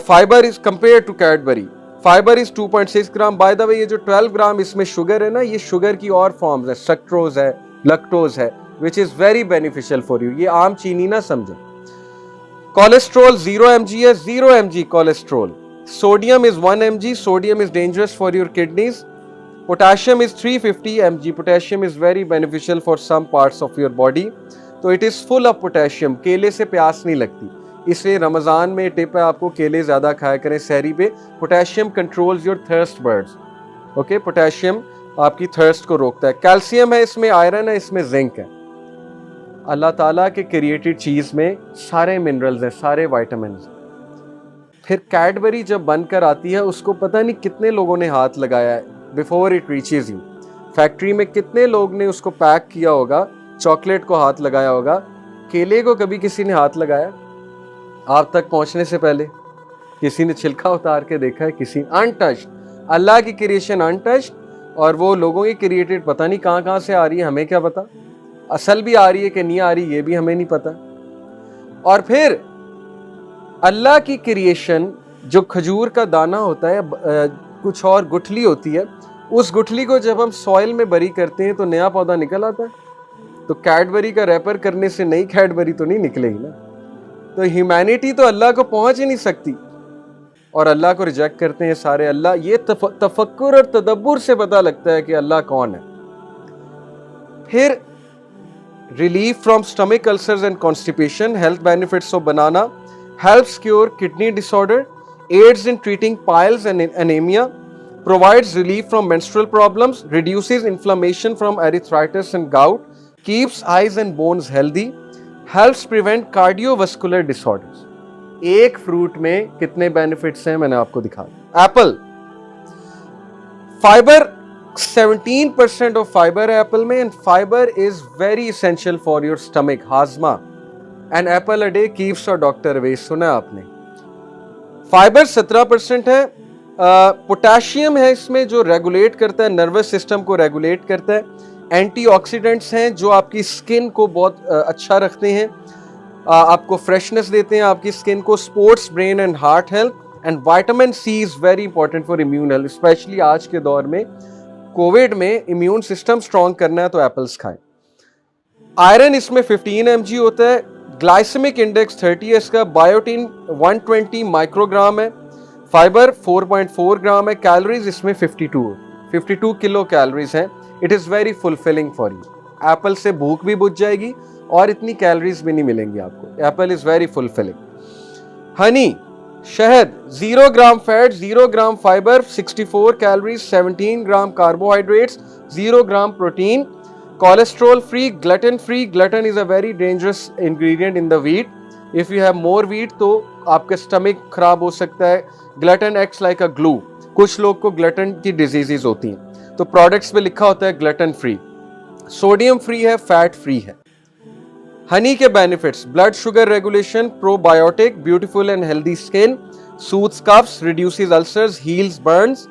Fibre is compare to Cadbury, fibre is 2.6 gram. By the way, یہ جو 12 gram اس میں sugar ہے نا, یہ sugar کی اور فارمز ہے, سکروز ہے, لیکٹوز ہے, which is very beneficial for you. یہ عام چینی نہ سمجھیں. کولیسٹرول 0 mg ہے, 0 mg cholesterol. Sodium is 1 mg. Sodium is dangerous for your kidneys. Potassium is 350 mg. Potassium is very beneficial for some parts of your body. تو it is full of potassium. کیلے سے پیاس نہیں لگتی, اس لیے رمضان میں ٹپ ہے آپ کو کیلے زیادہ کھایا کریں سحری پہ. Potassium controls your thirst birds. Okay, potassium آپ کی تھرسٹ کو روکتا ہے. کیلشیم ہے اس میں, آئرن ہے اس میں, زنک ہے. اللہ تعالیٰ کے کریٹڈ چیز میں سارے منرلز ہیں, سارے وائٹامنز ہیں. پھر کیڈبری جب بن کر آتی ہے, اس کو پتہ نہیں کتنے لوگوں نے ہاتھ لگایا ہے before it reaches you. Factory میں کتنے لوگ نے اس کو پیک کیا ہوگا, چاکلیٹ کو ہاتھ لگایا ہوگا. کیلے کو کبھی کسی نے ہاتھ لگایا آپ تک پہنچنے سے پہلے؟ کسی نے چھلکا اتار کے دیکھا ہے؟ کسی انٹچڈ. اللہ کی کریشن انٹچڈ, اور وہ لوگوں کی کریٹڈ پتہ نہیں کہاں کہاں سے آ رہی ہے, ہمیں کیا پتا. اصل بھی آ رہی ہے کہ نہیں آ رہی یہ بھی ہمیں نہیں پتا. اور پھر اللہ کی کریشن, جو کھجور کا دانہ ہوتا ہے, کچھ اور گٹھلی ہوتی ہے, اس گٹھلی کو جب ہم سوائل میں بری کرتے ہیں تو نیا پودا نکل آتا ہے. تو کیڈبری کا ریپر کرنے سے نئی کیڈبری تو نہیں نکلے گی نا. تو ہیومینٹی تو اللہ کو پہنچ ہی نہیں سکتی. اور اللہ کو ریجیکٹ کرتے ہیں سارے. اللہ یہ تفکر اور تدبر سے پتہ لگتا ہے کہ اللہ کون ہے. پھر relief from stomach ulcers and constipation, health benefits of banana, helps cure kidney disorder, aids in treating piles and anemia, provides relief from menstrual problems, reduces inflammation from arthritis and gout, keeps eyes and bones healthy, helps prevent cardiovascular disorders. ایک fruit میں کتنے benefits ہیں میں نے آپ کو دکھا دیا. ایپل, فائبر 17% آف فائبر ہے ایپل میں, and fibre is very essential for your stomach, ہاضمہ. And apple a day keeps اور ڈاکٹر اوے, سنا آپ نے. فائبر 17% ہے. پوٹاشیم ہے اس میں جو ریگولیٹ کرتا ہے نروس سسٹم کو, ریگولیٹ کرتا ہے. اینٹی آکسیڈنٹس ہیں جو آپ کی اسکن کو بہت اچھا رکھتے ہیں, آپ کو فریشنس دیتے ہیں آپ کی اسکن کو. Sports brain and heart health. And vitamin C is very important for immune health, especially آج کے دور میں کووڈ میں امیون سسٹم اسٹرانگ کرنا ہے تو ایپلس کھائیں. آئرن اس میں 15 mg ہوتا ہے. گلائسیمک انڈیکس 30 ہے اس کا. بایوٹین 120 مائکرو گرام ہے. فائبر 4.4 گرام ہے. کیلوریز اس میں 52 کلو کیلوریز ہیں. It is very fulfilling for you. Apple سے بھوک بھی بجھ جائے گی اور اتنی کیلوریز بھی نہیں ملیں گی آپ کو. Apple is very fulfilling. Honey, شہد, 0 gram fat, 0 gram fibre, 64 calories, 17 gram carbohydrates, 0 gram protein. Cholesterol free, gluten free. Gluten is a very dangerous ingredient in the wheat. If you have more wheat تو آپ کا stomach خراب ہو سکتا ہے. Gluten acts like a glue. کچھ لوگ کو گلٹن کی ڈیزیزز ہوتی ہیں تو پروڈکٹس پہ لکھا ہوتا ہے گلٹن فری. سوڈیم فری ہے, فیٹ فری ہے. ہنی کے benefits: blood sugar regulation, probiotic, beautiful and healthy skin, soothes coughs, reduces ulcers, heals burns,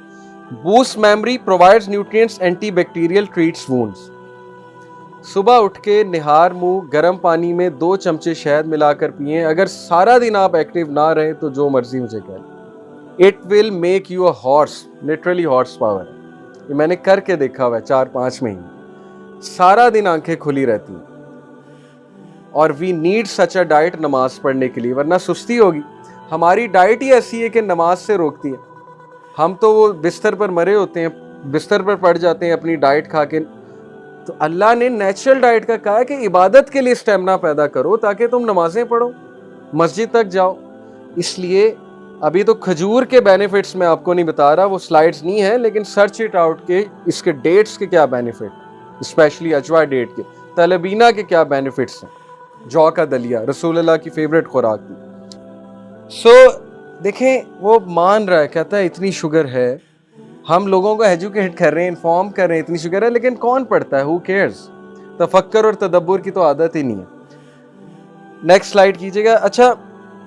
boost memory, provides nutrients, antibacterial, treats wounds. صبح اٹھ کے نہار منہ گرم پانی میں 2 چمچے شہد ملا کر پئیں. اگر سارا دن آپ ایکٹیو نہ رہے تو جو مرضی مجھے کہہ لیں. It will make you a horse, literally horse power. یہ میں نے کر کے دیکھا ہوا ہے 4-5 مہینے. سارا دن آنکھیں کھلی رہتی ہیں. اور we need such a diet نماز پڑھنے کے لیے, ورنہ سستی ہوگی. ہماری ڈائٹ ہی ایسی ہے کہ نماز سے روکتی ہے. ہم تو وہ بستر پر مرے ہوتے ہیں, بستر پر پڑ جاتے ہیں اپنی ڈائٹ کھا کے. تو اللہ نے نیچرل ڈائٹ کا کہا ہے کہ عبادت کے لیے اسٹیمنا پیدا کرو تاکہ تم نمازیں پڑھو, مسجد تک جاؤ. اس لیے ابھی تو کھجور کے بینیفٹس میں آپ کو نہیں بتا رہا, وہ سلائڈز نہیں ہیں, لیکن سرچ اٹ آؤٹ کے اس کے ڈیٹس کے کیا بینیفٹ, اسپیشلی اجوا ڈیٹ کے. تلبینہ کے کیا بینیفٹس ہیں. جو کا دلیا رسول اللہ کی فیوریٹ خوراک تھی. سو دیکھیں وہ مان رہا ہے, کہتا ہے اتنی شوگر ہے. ہم لوگوں کو ایجوکیٹ کر رہے ہیں, انفارم کر رہے ہیں اتنی شوگر ہے, لیکن کون پڑھتا ہے, ہو کیئرز. تفکر اور تدبر کی تو عادت ہی نہیں ہے. نیکسٹ سلائیڈ کیجیے گا. اچھا,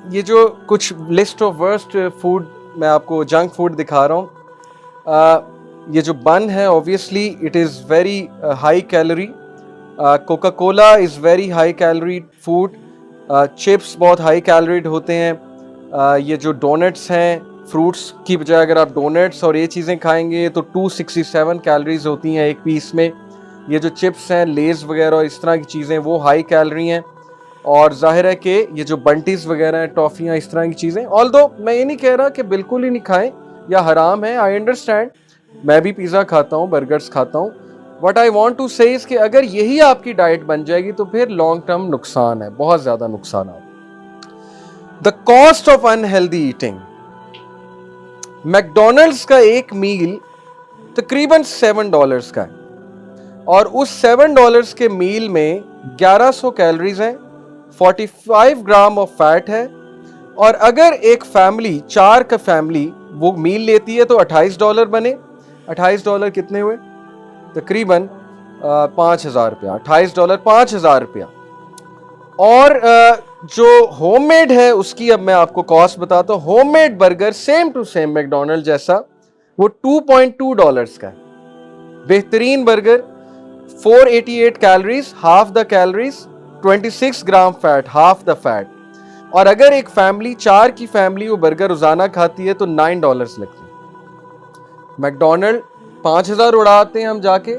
یہ جو کچھ لسٹ آف ورسٹ فوڈ میں آپ کو جنک فوڈ دکھا رہا ہوں. یہ جو بن ہے obviously it is very high calorie. Coca Cola is very high calorie food. Chips بہت ہائی کیلوریڈ ہوتے ہیں. یہ جو ڈونٹس ہیں, فروٹس کی بجائے اگر آپ ڈونٹس اور یہ چیزیں کھائیں گے تو 267 کیلوریز ہوتی ہیں ایک پیس میں. یہ جو چپس ہیں, لیز وغیرہ اس طرح کی چیزیں, وہ ہائی کیلوری ہیں. اور ظاہر ہے کہ یہ جو بنٹیز وغیرہ ہیں, ٹافیاں, اس طرح کی چیزیں, آلدو میں یہ نہیں کہہ رہا کہ بالکل ہی نہیں کھائیں یا حرام ہے. آئی انڈرسٹینڈ, میں بھی پیزا کھاتا ہوں, برگرز کھاتا ہوں. وٹ آئی وانٹ ٹو سے کہ اگر یہی آپ کی ڈائٹ بن جائے گی تو پھر لانگ ٹرم نقصان ہے, بہت زیادہ نقصانات. The cost of unhealthy eating. McDonald's کا ایک میل تقریباً $7 کا ہے, اور اس $7 کے میل میں 1100 کیلوریز ہیں, 45 گرام آف فیٹ ہے. اور اگر ایک فیملی, 4 کا فیملی وہ میل لیتی ہے تو $28 بنے. $28 کتنے ہوئے؟ تقریباً 5,000 روپیہ. $28 5,000 روپیہ. اور جو ہوم میڈ ہے اس کی اب میں آپ کو کاسٹ بتاتا ہوں. Homemade burger same to same McDonald جیسا, وہ $2.2 کا ہے. بہترین burger, 488 calories, half the calories, 26 gram fat, half the fat. اور اگر ایک فیملی, 4 کی فیملی وہ برگر روزانہ کھاتی ہے تو $9 لگتے ہیں. میکڈونلڈ 5,000 اڑاتے ہیں ہم جا کے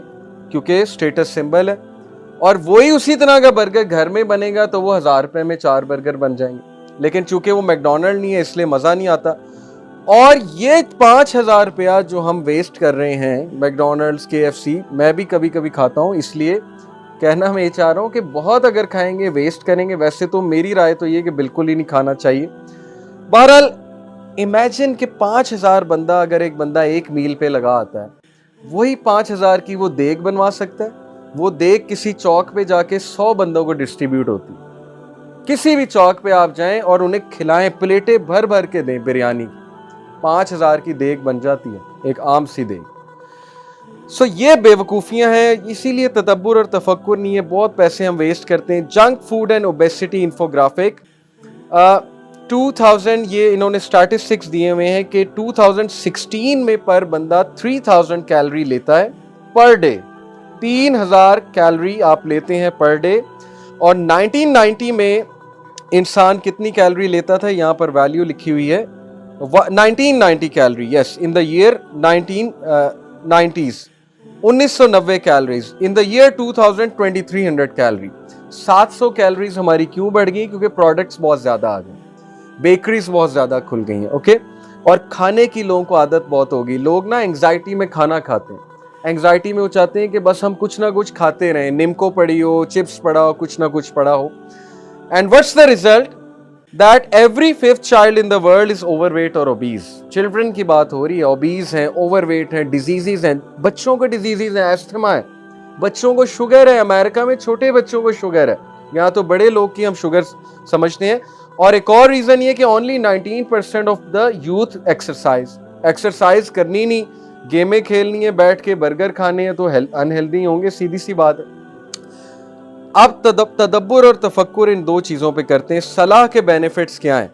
کیونکہ اسٹیٹس سمبل ہے, اور وہی اسی طرح کا برگر گھر میں بنے گا تو وہ 1,000 روپے میں 4 برگر بن جائیں گے. لیکن چونکہ وہ میکڈونلڈ نہیں ہے اس لیے مزہ نہیں آتا. اور یہ 5,000 روپیہ جو ہم ویسٹ کر رہے ہیں میکڈونلڈس KFC، میں بھی کبھی کبھی کھاتا ہوں، اس لیے کہنا میں یہ چاہ رہا ہوں کہ بہت اگر کھائیں گے ویسٹ کریں گے. ویسے تو میری رائے تو یہ کہ بالکل ہی نہیں کھانا چاہیے. بہرحال امیجن کہ 5,000 بندہ اگر ایک بندہ ایک میل پہ لگا آتا ہے، وہی 5,000 کی وہ دیگ بنوا سکتا ہے. وہ دیگ کسی چوک پہ جا کے 100 بندوں کو ڈسٹریبیوٹ ہوتی ہے. کسی بھی چوک پہ آپ جائیں اور انہیں کھلائیں، پلیٹیں بھر بھر کے دیں بریانی کی، 5,000 کی دیگ بن جاتی ہے، ایک عام سی دیگ. سو یہ بے وقوفیاں ہیں، اسی لیے تدبر اور تفکر نہیں ہے، بہت پیسے ہم ویسٹ کرتے ہیں. جنک فوڈ اینڈ اوبیسٹی انفوگرافک 2000، یہ انہوں نے اسٹیٹسٹکس دیے ہوئے ہیں کہ 2016 میں پر بندہ 3000 کیلری لیتا ہے پر ڈے. 3,000 کیلری آپ لیتے ہیں پر ڈے. اور 1990 میں انسان کتنی کیلری لیتا تھا؟ یہاں پر ویلیو لکھی ہوئی ہے 1990 کیلری. یس، ان دا ایئر 1990s 1990 کیلریز. ان دا ایئر 2000 2300 کیلری. 700 کیلریز ہماری کیوں بڑھ گئی؟ کیونکہ پروڈکٹس بہت زیادہ آ گئے، بیکریز بہت زیادہ کھل گئی ہیں. اوکے، اور کھانے کی لوگوں کو عادت بہت ہوگی. لوگ نا انگزائٹی میں کھانا کھاتے ہیں، انگزائٹی میں وہ چاہتے ہیں کہ بس ہم کچھ نہ کچھ کھاتے رہیں، نمکو پڑی ہو، چپس پڑا ہو، کچھ نہ کچھ پڑا ہو. And what's the result? that every 5th child in the world is overweight or obese. Children کی بات ہو رہی ہے، اوبیز ہیں، اوور ویٹ ہیں، ڈیزیزز ہیں، بچوں کو ڈیزیزز ہیں، ایستھما ہے، بچوں کو شوگر ہے. امریکہ میں چھوٹے بچوں کو شوگر ہے، یہاں تو بڑے لوگ کی ہم شوگر سمجھتے ہیں. اور ایک اور ریزن یہ کہ only 19% of the youth exercise کرنی نہیں، گیمیں کھیلنی ہے، بیٹھ کے برگر کھانے ہیں، تو انہیلدی ہوں گے، سیدھی سی بات ہے. اب تدبر اور تفکر ان دو چیزوں پہ کرتے ہیں. صلاح کے بینیفٹس کیا ہیں؟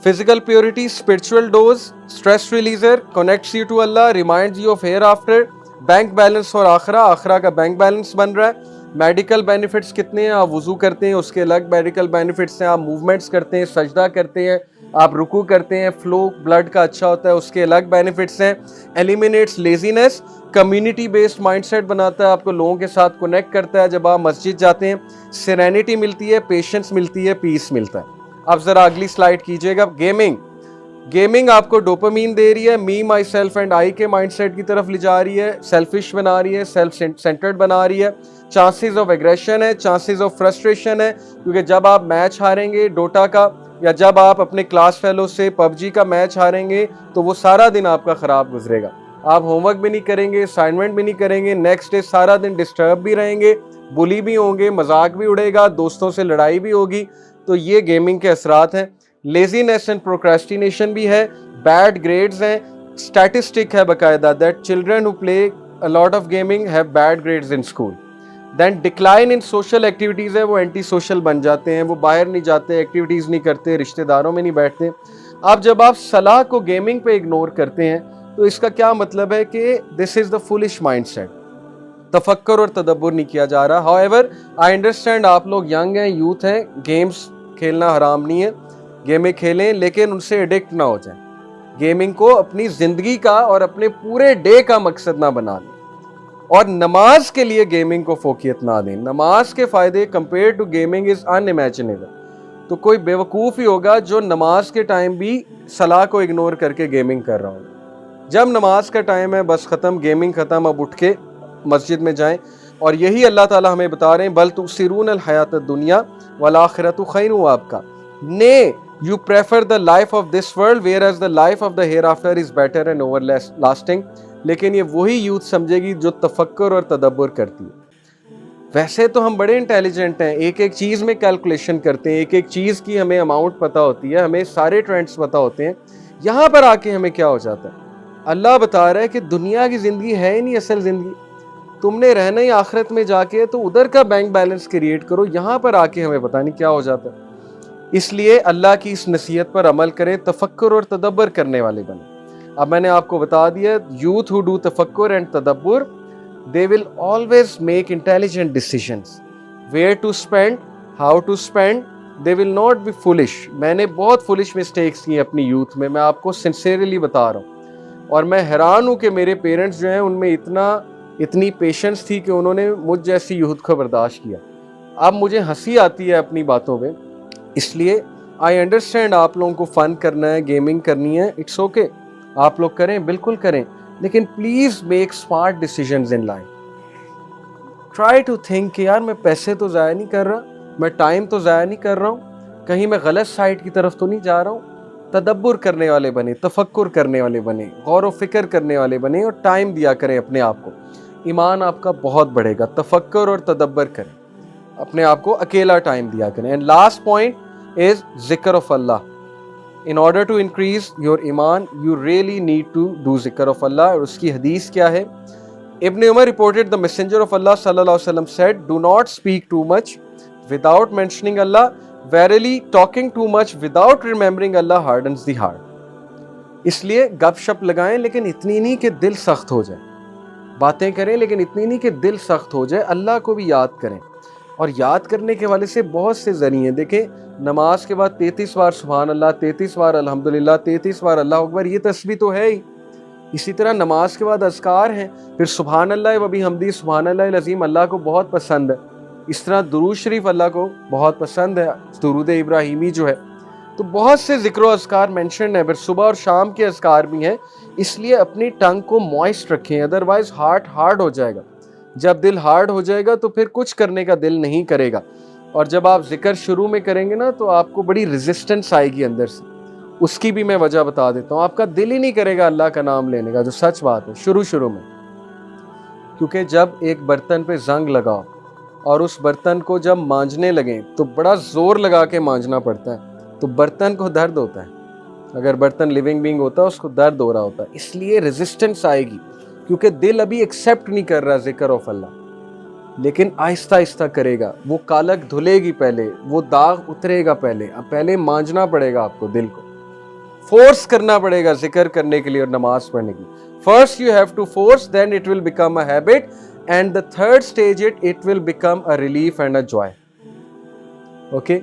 Physical purity, spiritual dose, stress releaser, connects you to اللہ، reminds you of hereafter, bank balance اور آخرہ کا بینک بیلنس بن رہا ہے. میڈیکل بینیفٹس کتنے ہیں؟ آپ وضو کرتے ہیں، اس کے الگ میڈیکل بینیفٹس ہیں. آپ موومنٹس کرتے ہیں، سجدہ کرتے ہیں، آپ رکوع کرتے ہیں، فلو بلڈ کا اچھا ہوتا ہے، اس کے الگ بینیفٹس ہیں. Eliminates laziness, community based mindset بناتا ہے، آپ کو لوگوں کے ساتھ کنیکٹ کرتا ہے. جب آپ مسجد جاتے ہیں سیرینٹی ملتی ہے، پیشنس ملتی ہے، پیس ملتا ہے. اب ذرا اگلی سلائیڈ کیجئے گا. گیمنگ آپ کو ڈوپامین دے رہی ہے، می مائی سیلف اینڈ آئی کے مائنڈ سیٹ کی طرف لے جا رہی ہے، سیلفش بنا رہی ہے، سیلف سینٹرڈ بنا رہی ہے. چانسز آف ایگریشن ہے، چانسز آف فرسٹریشن ہے، کیونکہ جب آپ میچ ہاریں گے ڈوٹا کا، یا جب آپ اپنے کلاس فیلو سے PUBG کا میچ ہاریں گے، تو وہ سارا دن آپ کا خراب گزرے گا. آپ ہوم ورک بھی نہیں کریں گے، اسائنمنٹ بھی نہیں کریں گے، نیکسٹ ڈے سارا دن ڈسٹرب بھی رہیں گے، بلی بھی ہوں گے، مذاق بھی اڑے گا، دوستوں سے لڑائی بھی ہوگی. تو یہ گیمنگ کے اثرات ہیں. لیزینس اینڈ پروکریسٹینیشن بھی ہے، بیڈ گریڈز ہیں. اسٹیٹسٹک ہے باقاعدہ that children who play a lot of gaming have bad grades in school. Then decline in social activities ہے، وہ اینٹی سوشل بن جاتے ہیں، وہ باہر نہیں جاتے، ایکٹیویٹیز نہیں کرتے، رشتہ داروں میں نہیں بیٹھتے. اب جب آپ صلاح کو گیمنگ پہ اگنور کرتے ہیں تو اس کا کیا مطلب ہے کہ دس is the foolish mind set. تفکر اور تدبر نہیں کیا جا رہا. however I understand آپ لوگ ینگ ہیں، یوتھ ہیں، گیمز کھیلنا حرام نہیں ہے، گیمیں کھیلیں، لیکن ان سے ایڈکٹ نہ ہو جائیں. گیمنگ کو اپنی زندگی کا اور اپنے پورے ڈے کا مقصد نہ بنا لیں. اور نماز کے لیے گیمنگ کو فوقیت نہ دیں. نماز کے فائدے compare to gaming is unimaginable. تو کوئی بیوقوف ہی ہوگا جو نماز کے ٹائم بھی صلاح کو اگنور کر کے گیمنگ کر رہا ہوں. جب نماز کا ٹائم ہے بس ختم، گیمنگ ختم، اب اٹھ کے مسجد میں جائیں. اور یہی اللہ تعالیٰ ہمیں بتا رہے ہیں بل تؤثرون الحیات الدنیا والآخرۃ خیر وابقیٰ. نے you prefer the life of this world whereas the life of the hereafter is better and everlasting. لیکن یہ وہی یوتھ سمجھے گی جو تفکر اور تدبر کرتی ہے. ویسے تو ہم بڑے انٹیلیجنٹ ہیں، ایک ایک چیز میں کیلکولیشن کرتے ہیں، ایک ایک چیز کی ہمیں اماؤنٹ پتہ ہوتی ہے، ہمیں سارے ٹرینڈز پتہ ہوتے ہیں. یہاں پر آ کے ہمیں کیا ہو جاتا ہے؟ اللہ بتا رہا ہے کہ دنیا کی زندگی ہے ہی نہیں اصل زندگی، تم نے رہنا ہی آخرت میں جا کے، تو ادھر کا بینک بیلنس کریٹ کرو. یہاں پر آ کے ہمیں پتہ نہیں کیا ہو جاتا ہے. اس لیے اللہ کی اس نصیحت پر عمل کریں، تفکر اور تدبر کرنے والے بنیں. اب میں نے آپ کو بتا دیا، یوتھ ہو ڈو تفکر اینڈ تدبر they will always make intelligent decisions. Where to spend, how to spend, they will not be foolish. میں نے بہت foolish mistakes کی اپنی یوتھ میں، آپ کو sincerely بتا رہا ہوں. اور میں حیران ہوں کہ میرے پیرنٹس جو ہیں ان میں اتنی پیشنس تھی کہ انہوں نے مجھ جیسی یوتھ کو برداشت کیا. اب مجھے ہنسی آتی ہے اپنی باتوں میں، اس لیے I understand آپ لوگوں کو فن کرنا ہے، گیمنگ کرنی ہے، اٹس اوکے. آپ لوگ کریں، بالکل کریں، لیکن please make smart decisions in life. Try to think کہ یار میں پیسے تو ضائع نہیں کر رہا، میں ٹائم تو ضائع نہیں کر رہا ہوں، کہیں میں غلط سائٹ کی طرف تو نہیں جا رہا ہوں. تدبر کرنے والے بنے، تفکر کرنے والے بنے، غور و فکر کرنے والے بنے، اور ٹائم دیا کریں اپنے آپ کو. ایمان آپ کا بہت بڑھے گا. تفکر اور تدبر کریں، اپنے آپ کو اکیلا ٹائم دیا کریں. اینڈ لاسٹ پوائنٹ از ذکر of Allah. In order to increase your iman, you really need to do ذکر of اللہ. اور اس کی حدیث کیا ہے؟ ابن عمر reported the messenger of Allah صلی اللہ علیہ وسلم said, do not speak too much without mentioning Allah. Verily, talking too much without remembering Allah hardens the heart. اس لیے گپ شپ لگائیں لیکن اتنی نہیں کہ دل سخت ہو جائے. باتیں کریں لیکن اتنی نہیں کہ دل سخت ہو جائے. اللہ کو بھی یاد کریں. اور یاد کرنے کے حوالے سے بہت سے ذریعے ہیں. دیکھیں، نماز کے بعد 33 بار سبحان اللہ، 33 بار الحمدللہ، 33 بار اللہ اکبر، یہ تسبیح تو ہے ہی. اسی طرح نماز کے بعد اذکار ہیں. پھر سبحان اللہ و بحمدہ، سبحان اللہ العظیم اللہ کو بہت پسند ہے. اس طرح درود شریف اللہ کو بہت پسند ہے، درود ابراہیمی جو ہے. تو بہت سے ذکر و اذکار مینشن ہیں. پھر صبح اور شام کے اذکار بھی ہیں. اس لیے اپنی ٹنگ کو موئسٹ رکھیں، ادروائز ہارٹ ہارڈ ہو جائے گا. جب دل ہارڈ ہو جائے گا تو پھر کچھ کرنے کا دل نہیں کرے گا. اور جب آپ ذکر شروع میں کریں گے نا تو آپ کو بڑی ریزسٹنس آئے گی اندر سے. اس کی بھی میں وجہ بتا دیتا ہوں. آپ کا دل ہی نہیں کرے گا اللہ کا نام لینے کا، جو سچ بات ہے شروع میں. کیونکہ جب ایک برتن پہ زنگ لگاؤ اور اس برتن کو جب مانجنے لگیں تو بڑا زور لگا کے مانجنا پڑتا ہے، تو برتن کو درد ہوتا ہے. اگر برتن لیونگ بینگ ہوتا ہے اس کو درد ہو رہا ہوتا ہے. اس لیے ریزسٹنس آئے گی، کیونکہ دل ابھی ایکسیپٹ نہیں کر رہا ذکر آف اللہ. لیکن آہستہ آہستہ کرے گا. وہ کالک دھلے گی، پہلے وہ داغ اترے گا. پہلے مانجنا پڑے گا آپ کو، دل کو فورس کرنا پڑے گا ذکر کرنے کے لیے اور نماز پڑھنے کے لیے. First you have to force, then it will become a habit, and the third stage it will become a relief and a joy. Okay.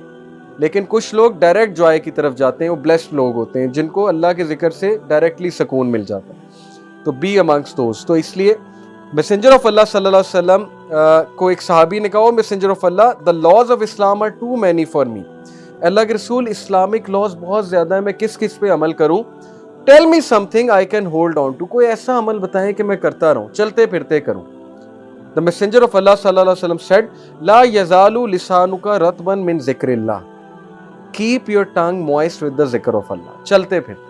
لیکن کچھ لوگ ڈائریکٹ جوائے کی طرف جاتے ہیں، وہ بلیسڈ لوگ ہوتے ہیں جن کو اللہ کے ذکر سے ڈائریکٹلی سکون مل جاتا ہے. تو بی امنگسٹ دوز. تو اس لیے میسنجر آف اللہ صلی اللہ علیہ وسلم کو ایک صحابی نے کہا، messenger of Allah, the laws of Islam are too many for me. اللہ کے رسول، اسلامک لاز بہت زیادہ ہیں، میں کس پہ عمل کروں؟ tell me something I can hold on to. کوئی ایسا عمل بتائیں کہ میں کرتا رہوں، چلتے پھرتے کروں. the messenger of Allah صلی اللہ علیہ وسلم said, لا يزال لسانک رطبا من ذکر اللہ. keep your tongue moist with the ذکر of اللہ. چلتے پھرتے.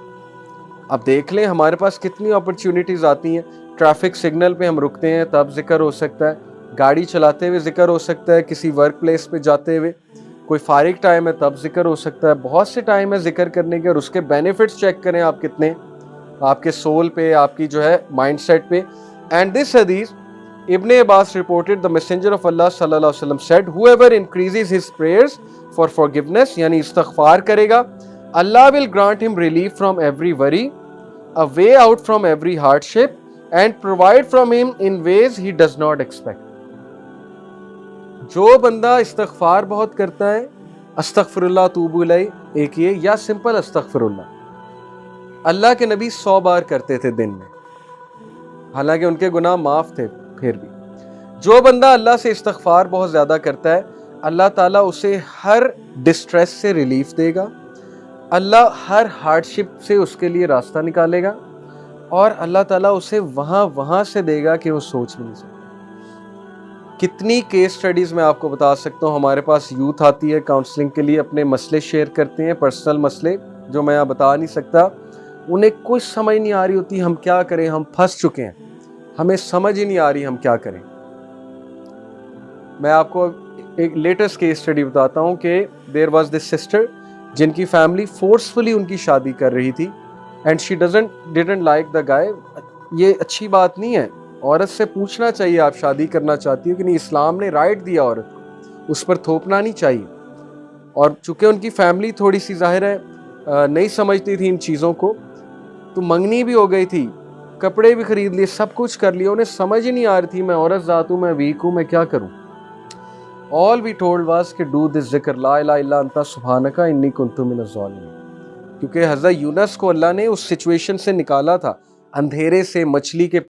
اب دیکھ لیں ہمارے پاس کتنی اپرچونٹیز آتی ہیں. ٹریفک سگنل پہ ہم رکتے ہیں تب ذکر ہو سکتا ہے، گاڑی چلاتے ہوئے ذکر ہو سکتا ہے، کسی ورک پلیس پہ جاتے ہوئے، کوئی فارغ ٹائم ہے تب ذکر ہو سکتا ہے. بہت سے ٹائم ہے ذکر کرنے کے، اور اس کے بینیفٹس چیک کریں آپ کتنے، آپ کے سول پہ، آپ کی جو ہے مائنڈ سیٹ پہ. اینڈ دس حدیث ابن عباس reported the messenger of Allah صلی اللہ علیہ وسلم said, whoever increases his prayers for forgiveness، یعنی استغفار کرے گا، Allah will grant him relief from every worry, a way out from every hardship, and provide from him in ways he does not expect. جو بندہ استغفار بہت کرتا ہے، استغفر اللہ توب الیہ ایک یہ، یا سمپل استغفر اللہ، اللہ کے نبی 100 بار کرتے تھے دن میں، حالانکہ ان کے گناہ معاف تھے پھر بھی. جو بندہ اللہ سے استغفار بہت زیادہ کرتا ہے، اللہ تعالیٰ اسے ہر ڈسٹریس سے ریلیف دے گا، اللہ ہر ہارڈ شپ سے اس کے لیے راستہ نکالے گا، اور اللہ تعالیٰ اسے وہاں سے دے گا کہ وہ سوچ بھی نہیں سکتا. کتنی کیس سٹڈیز میں آپ کو بتا سکتا ہوں. ہمارے پاس یوتھ آتی ہے کاؤنسلنگ کے لیے، اپنے مسئلے شیئر کرتے ہیں، پرسنل مسئلے جو میں بتا نہیں سکتا. انہیں کچھ سمجھ نہیں آ رہی ہوتی ہم کیا کریں، ہم پھنس چکے ہیں، ہمیں سمجھ ہی نہیں آ رہی ہم کیا کریں. میں آپ کو ایک لیٹسٹ کیس سٹڈی بتاتا ہوں کہ دیر واز دس سسٹر جن کی فیملی فورسفلی ان کی شادی کر رہی تھی، and she didn't like the guy. یہ اچھی بات نہیں ہے. عورت سے پوچھنا چاہیے آپ شادی کرنا چاہتی ہو کہ نہیں. اسلام نے رائٹ دیا عورت کو، اس پر تھوپنا نہیں چاہیے. اور چونکہ ان کی فیملی تھوڑی سی ظاہر ہے نہیں سمجھتی تھی ان چیزوں کو، تو منگنی بھی ہو گئی تھی، کپڑے بھی خرید لیے، سب کچھ کر لیا، انہیں سمجھ ہی نہیں آ رہی تھی میں عورت ذات ہوں، میں ویک ہوں، میں کیا کروں. All we told was کہ do this ذکر لا الہ الا انت سبحانک انی کنت من الظالمین. کیونکہ حضرت یونس کو اللہ نے اس سچویشن سے نکالا تھا، اندھیرے سے، مچھلی کے